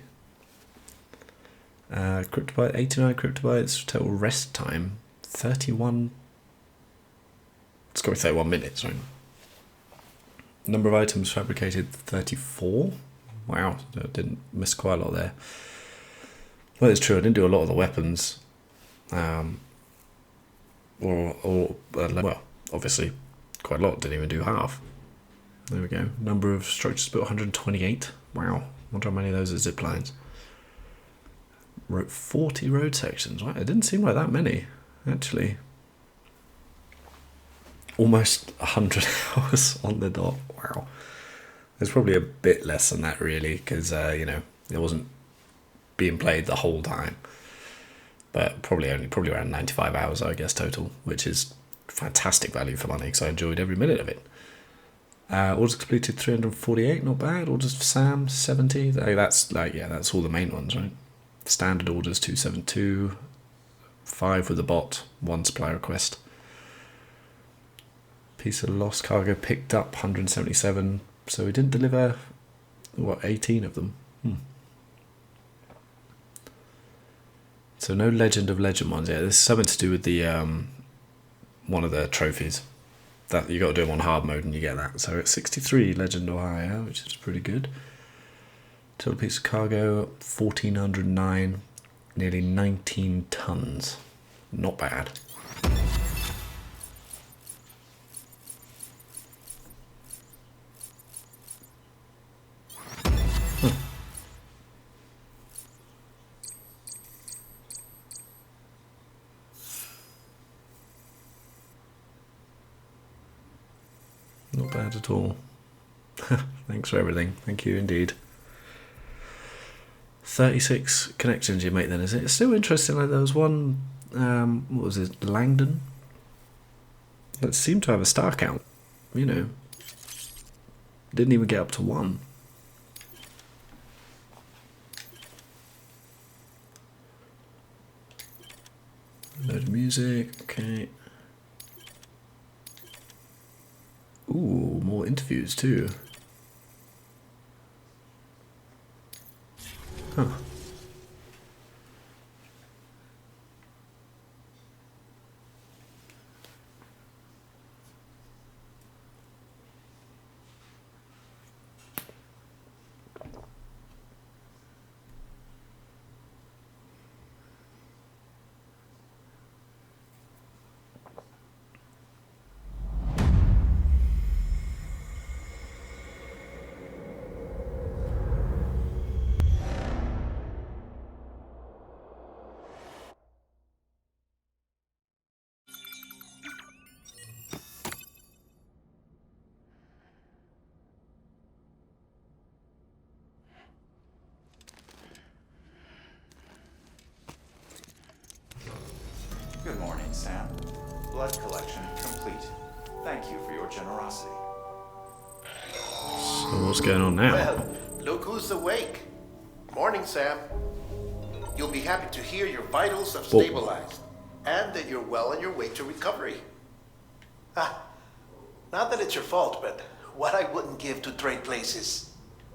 Cryptobite, 89 cryptobites. Total rest time, 31. It's got to be 31 minutes, right? Number of items fabricated, 34. Wow, I didn't miss quite a lot there. Well, it's true, I didn't do a lot of the weapons. Well, obviously, quite a lot. Didn't even do half. There we go. Number of structures built, 128. Wow, wonder how many of those are zip lines. Wrote 40 road sections. Wow, it didn't seem like that many, actually. Almost 100 hours on the dot. Wow. There's probably a bit less than that, really, because, you know, it wasn't being played the whole time. But probably around 95 hours, I guess, total, which is fantastic value for money, because I enjoyed every minute of it. Orders completed 348, not bad. Orders for Sam, 70. That's all the main ones, right? Standard orders 272, 5 with a bot, 1 supply request. Piece of lost cargo picked up, 177. So we didn't deliver, 18 of them. So no Legend of Legend ones. Yeah, this is something to do with the one of the trophies. That you got to do them on hard mode and you get that. So it's 63 Legend or higher, which is pretty good. Total piece of cargo, 1,409, nearly 19 tons. Not bad. Not bad at all. Thanks for everything. Thank you indeed. 36 connections you make then, is it? It's still interesting. Like there was one, what was it, Langdon? That seemed to have a star count, you know. Didn't even get up to 1. Load of music, okay. Ooh, more interviews too. Huh. Good morning, Sam. Blood collection complete. Thank you for your generosity. So what's going on now? Well, look who's awake. Morning, Sam. You'll be happy to hear your vitals have stabilized, and that you're well on your way to recovery. Not that it's your fault, but what I wouldn't give to trade places.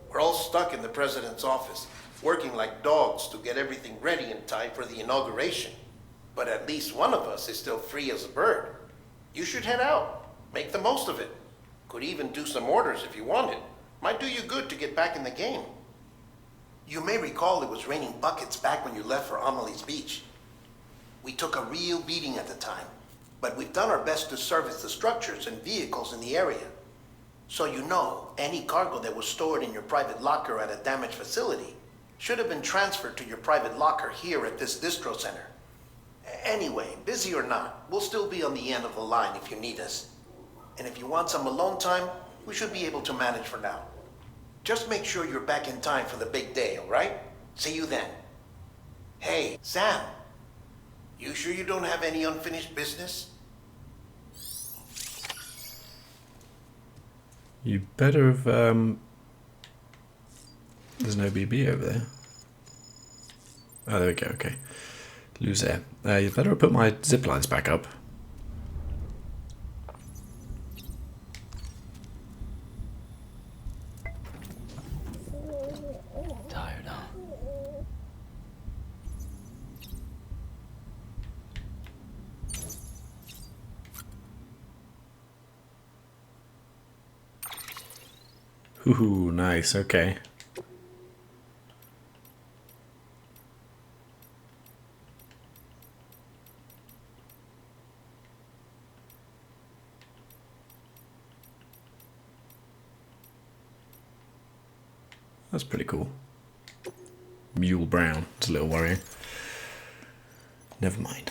We're all stuck in the president's office, working like dogs to get everything ready in time for the inauguration. But at least one of us is still free as a bird. You should head out. Make the most of it. Could even do some orders if you wanted. Might do you good to get back in the game. You may recall it was raining buckets back when you left for Amelie's Beach. We took a real beating at the time, but we've done our best to service the structures and vehicles in the area. So you know, any cargo that was stored in your private locker at a damaged facility should have been transferred to your private locker here at this distro center. Anyway, busy or not, we'll still be on the end of the line if you need us. And if you want some alone time, we should be able to manage for now. Just make sure you're back in time for the big day, all right? See you then. Hey, Sam. You sure you don't have any unfinished business? You better have, there's no BB over there. Oh, there we go, okay. Lose air. You better have put my zip lines back up. Tired, huh? Ooh, nice, okay. That's pretty cool. Mule brown. It's a little worrying. Never mind.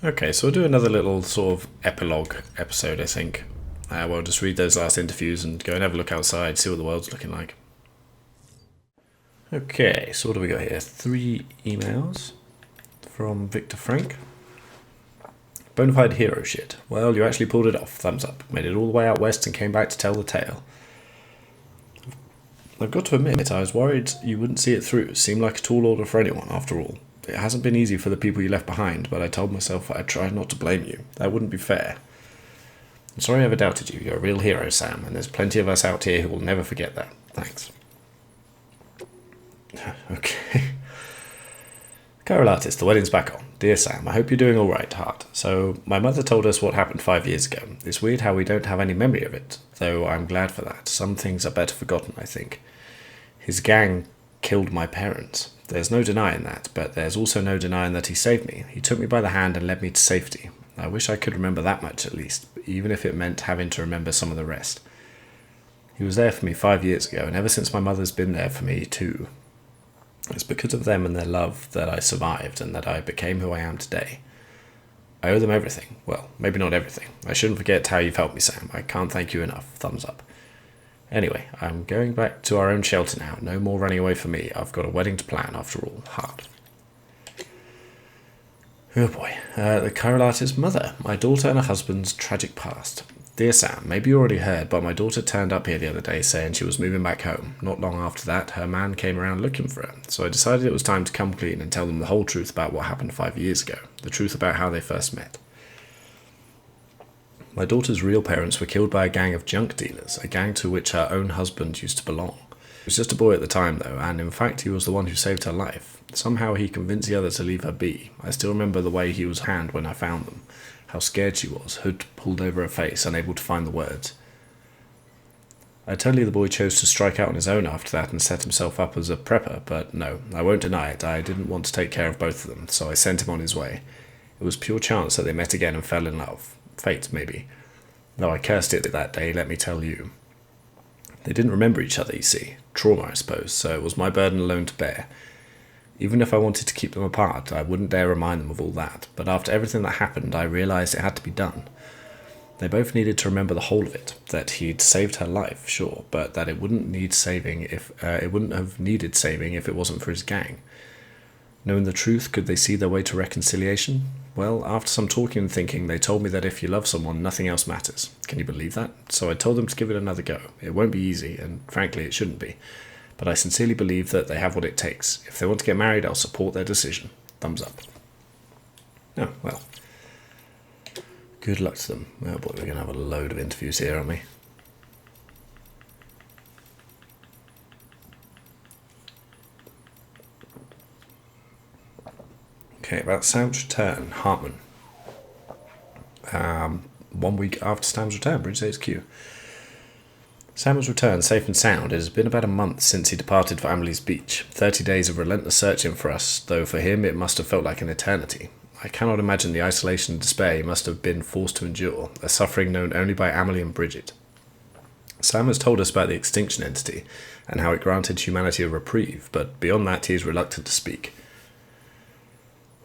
Okay, so we'll do another little sort of epilogue episode, I think. We'll just read those last interviews and go and have a look outside, see what the world's looking like. Okay, so what do we got here? 3 emails from Victor Frank. Bonafide hero shit. Well, you actually pulled it off. Thumbs up. Made it all the way out west and came back to tell the tale. I've got to admit, I was worried you wouldn't see it through. It seemed like a tall order for anyone, after all. It hasn't been easy for the people you left behind, but I told myself I'd try not to blame you. That wouldn't be fair. I'm sorry I ever doubted you. You're a real hero, Sam, and there's plenty of us out here who will never forget that. Thanks. Okay. Carol Artist, the wedding's back on. Dear Sam, I hope you're doing alright, heart. So, my mother told us what happened 5 years ago. It's weird how we don't have any memory of it, though I'm glad for that. Some things are better forgotten, I think. His gang killed my parents. There's no denying that, but there's also no denying that he saved me. He took me by the hand and led me to safety. I wish I could remember that much at least, even if it meant having to remember some of the rest. He was there for me 5 years ago, and ever since my mother's been there for me too. It's because of them and their love that I survived and that I became who I am today. I owe them everything. Well, maybe not everything. I shouldn't forget how you've helped me, Sam. I can't thank you enough. Thumbs up. Anyway, I'm going back to our own shelter now. No more running away from me. I've got a wedding to plan, after all. Heart. Oh boy. The Carol Artist's mother. My daughter and her husband's tragic past. Dear Sam, maybe you already heard, but my daughter turned up here the other day saying she was moving back home. Not long after that, her man came around looking for her. So I decided it was time to come clean and tell them the whole truth about what happened 5 years ago. The truth about how they first met. My daughter's real parents were killed by a gang of junk dealers, a gang to which her own husband used to belong. He was just a boy at the time, though, and in fact he was the one who saved her life. Somehow he convinced the other to leave her be. I still remember the way he was hand when I found them. How scared she was, hood pulled over her face, unable to find the words. I tell you the boy chose to strike out on his own after that and set himself up as a prepper, but no, I won't deny it, I didn't want to take care of both of them, so I sent him on his way. It was pure chance that they met again and fell in love. Fate, maybe. Though I cursed it that day, let me tell you. They didn't remember each other, you see. Trauma, I suppose, so it was my burden alone to bear. Even if I wanted to keep them apart, I wouldn't dare remind them of all that, but after everything that happened, I realised it had to be done. They both needed to remember the whole of it, that he'd saved her life, sure, but that it wouldn't have needed saving if it wasn't for his gang. Knowing the truth, could they see their way to reconciliation? Well, after some talking and thinking, they told me that if you love someone, nothing else matters. Can you believe that? So I told them to give it another go. It won't be easy, and frankly, it shouldn't be. But I sincerely believe that they have what it takes. If they want to get married, I'll support their decision. Thumbs up. Oh, well. Good luck to them. Oh boy, we're going to have a load of interviews here, aren't we? Okay, about Sam's return, Hartman. 1 week after Sam's return, Bridge HQ. Sam has returned safe and sound. It has been about a month since he departed for Amelie's Beach. 30 days of relentless searching for us, though for him it must have felt like an eternity. I cannot imagine the isolation and despair he must have been forced to endure, a suffering known only by Amelie and Bridget. Sam has told us about the extinction entity, and how it granted humanity a reprieve, but beyond that he is reluctant to speak.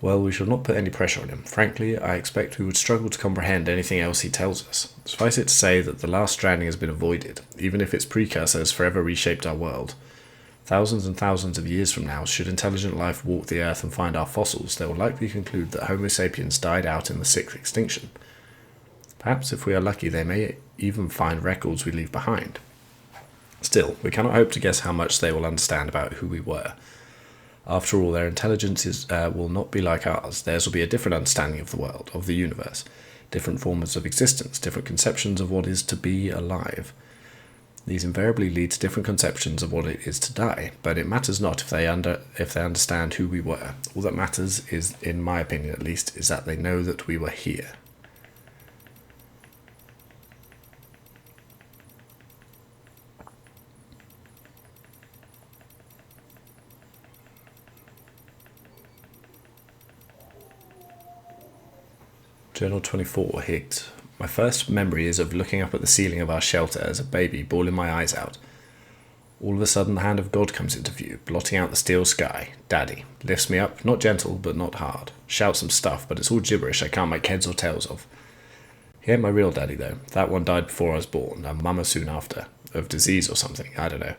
Well, we shall not put any pressure on him. Frankly, I expect we would struggle to comprehend anything else he tells us. Suffice it to say that the last stranding has been avoided, even if its precursor has forever reshaped our world. Thousands and thousands of years from now, should intelligent life walk the earth and find our fossils, they will likely conclude that Homo sapiens died out in the sixth extinction. Perhaps, if we are lucky, they may even find records we leave behind. Still, we cannot hope to guess how much they will understand about who we were. After all, their intelligence will not be like ours. Theirs will be a different understanding of the world, of the universe, different forms of existence, different conceptions of what is to be alive. These invariably lead to different conceptions of what it is to die, but it matters not if they understand who we were. All that matters is, in my opinion at least, is that they know that we were here. Journal 24, Higgs. My first memory is of looking up at the ceiling of our shelter as a baby, bawling my eyes out. All of a sudden the hand of God comes into view, blotting out the steel sky. Daddy lifts me up, not gentle, but not hard. Shouts some stuff, but it's all gibberish I can't make heads or tails of. He ain't my real daddy, though. That one died before I was born, and Mama soon after. Of disease or something, I don't know.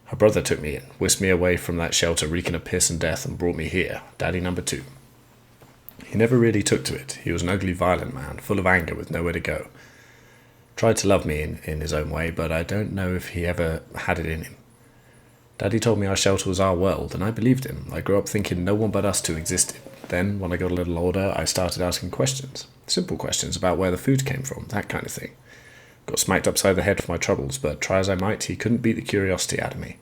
Her brother took me in, whisked me away from that shelter reeking of piss and death, and brought me here, Daddy number 2. He never really took to it. He was an ugly, violent man, full of anger with nowhere to go. Tried to love me in his own way, but I don't know if he ever had it in him. Daddy told me our shelter was our world, and I believed him. I grew up thinking no one but us two existed. Then, when I got a little older, I started asking questions. Simple questions about where the food came from, that kind of thing. Got smacked upside the head for my troubles, but try as I might, he couldn't beat the curiosity out of me.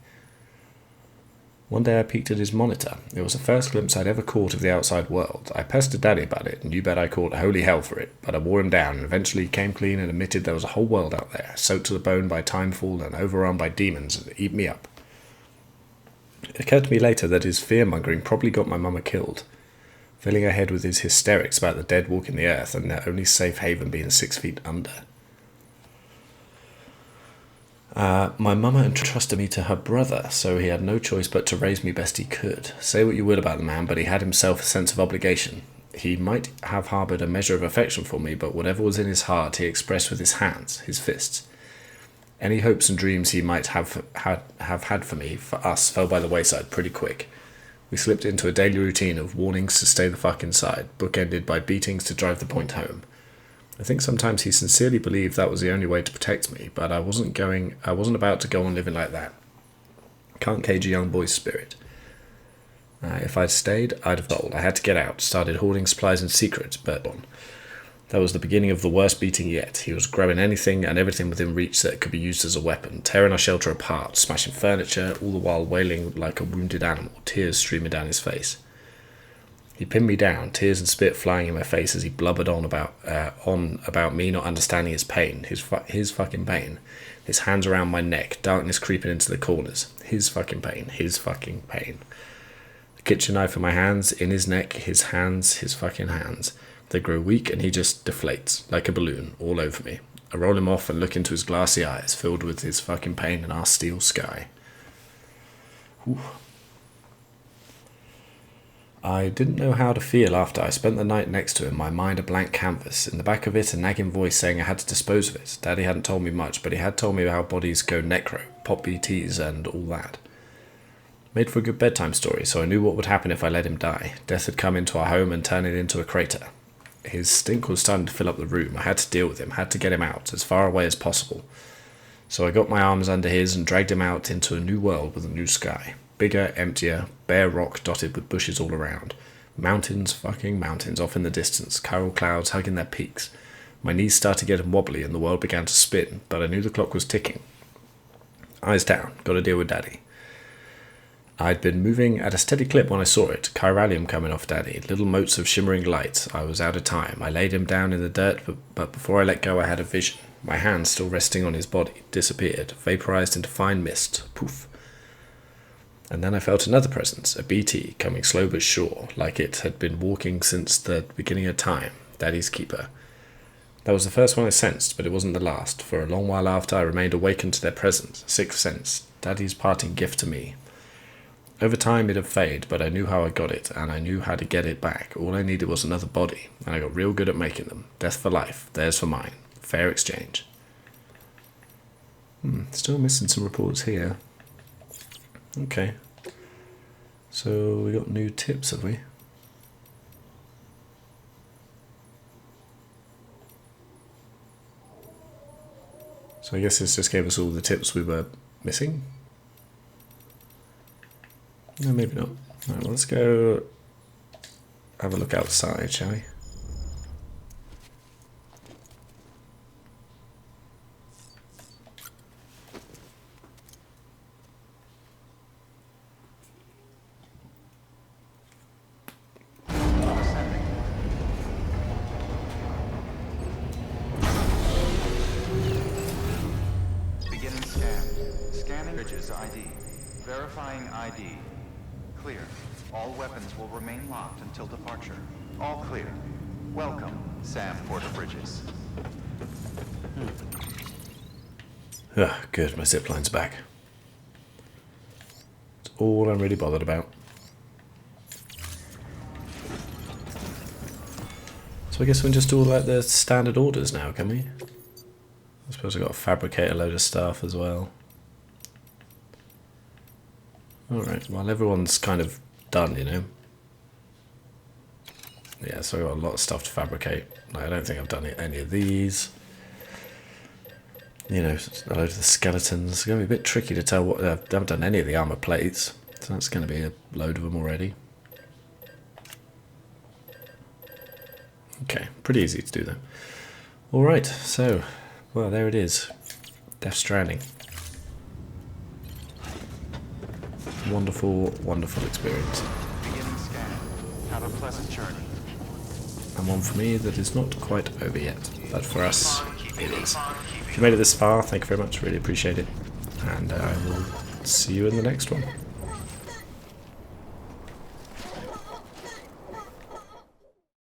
One day I peeked at his monitor. It was the first glimpse I'd ever caught of the outside world. I pestered Daddy about it, and you bet I caught holy hell for it, but I wore him down, and eventually he came clean and admitted there was a whole world out there, soaked to the bone by timefall and overrun by demons that eat me up. It occurred to me later that his fear-mongering probably got my mama killed, filling her head with his hysterics about the dead walking the earth and their only safe haven being 6 feet under. My mama entrusted me to her brother, so he had no choice but to raise me best he could. Say what you would about the man, but he had himself a sense of obligation. He might have harboured a measure of affection for me, but whatever was in his heart he expressed with his hands, his fists. Any hopes and dreams he might have had for me, for us, fell by the wayside pretty quick. We slipped into a daily routine of warnings to stay the fuck inside, bookended by beatings to drive the point home. I think sometimes he sincerely believed that was the only way to protect me, but I wasn't about to go on living like that. Can't cage a young boy's spirit. If I'd stayed, I'd have told. I had to get out, started hoarding supplies in secret, but that was the beginning of the worst beating yet. He was grabbing anything and everything within reach that could be used as a weapon, tearing our shelter apart, smashing furniture, all the while wailing like a wounded animal, tears streaming down his face. He pinned me down, tears and spit flying in my face as he blubbered on about me not understanding his pain, his fucking pain. His hands around my neck, darkness creeping into the corners. His fucking pain, his fucking pain. The kitchen knife in my hands, in his neck, his hands, his fucking hands. They grow weak and he just deflates, like a balloon, all over me. I roll him off and look into his glassy eyes, filled with his fucking pain and our steel sky. Whew. I didn't know how to feel after I spent the night next to him, my mind a blank canvas. In the back of it, a nagging voice saying I had to dispose of it. Daddy hadn't told me much, but he had told me how bodies go necro, pop BTs, and all that. Made for a good bedtime story, so I knew what would happen if I let him die. Death had come into our home and turned it into a crater. His stink was starting to fill up the room. I had to deal with him, had to get him out, as far away as possible. So I got my arms under his and dragged him out into a new world with a new sky. Bigger, emptier, bare rock dotted with bushes all around. Mountains, fucking mountains, off in the distance, chiral clouds hugging their peaks. My knees started getting wobbly and the world began to spin, but I knew the clock was ticking. Eyes down, gotta deal with Daddy. I'd been moving at a steady clip when I saw it, chiralium coming off Daddy, little motes of shimmering light. I was out of time. I laid him down in the dirt, but before I let go I had a vision. My hand, still resting on his body, disappeared, vaporized into fine mist. Poof. And then I felt another presence, a BT, coming slow but sure, like it had been walking since the beginning of time, Daddy's keeper. That was the first one I sensed, but it wasn't the last. For a long while after, I remained awakened to their presence, sixth sense, Daddy's parting gift to me. Over time it'd fade, but I knew how I got it, and I knew how to get it back. All I needed was another body, and I got real good at making them. Death for life, theirs for mine. Fair exchange. Still missing some reports here. Okay. So we got new tips, have we? So I guess this just gave us all the tips we were missing. No, maybe not. Alright, well, let's go have a look outside, shall we? Beginning scan. Scanning bridges ID. Verifying ID. Clear. All weapons will remain locked until departure. All clear. Welcome, Sam Porter Bridges. Good, my zipline's back. It's all I'm really bothered about. So I guess we can just do all like the standard orders now, can we? I suppose I've got to fabricate a load of stuff as well. Alright, well everyone's kind of done, you know. Yeah, so I've got a lot of stuff to fabricate. Like, I don't think I've done any of these. You know, a load of the skeletons. It's going to be a bit tricky to tell what... I haven't done any of the armor plates, so that's going to be a load of them already. Okay, pretty easy to do though. Alright, so, well, there it is. Death Stranding. Wonderful, wonderful experience. Beginning scan. Have a pleasant journey. And one for me that is not quite over yet, but for us, it is. If you made it this far, thank you very much, really appreciate it. And I will see you in the next one.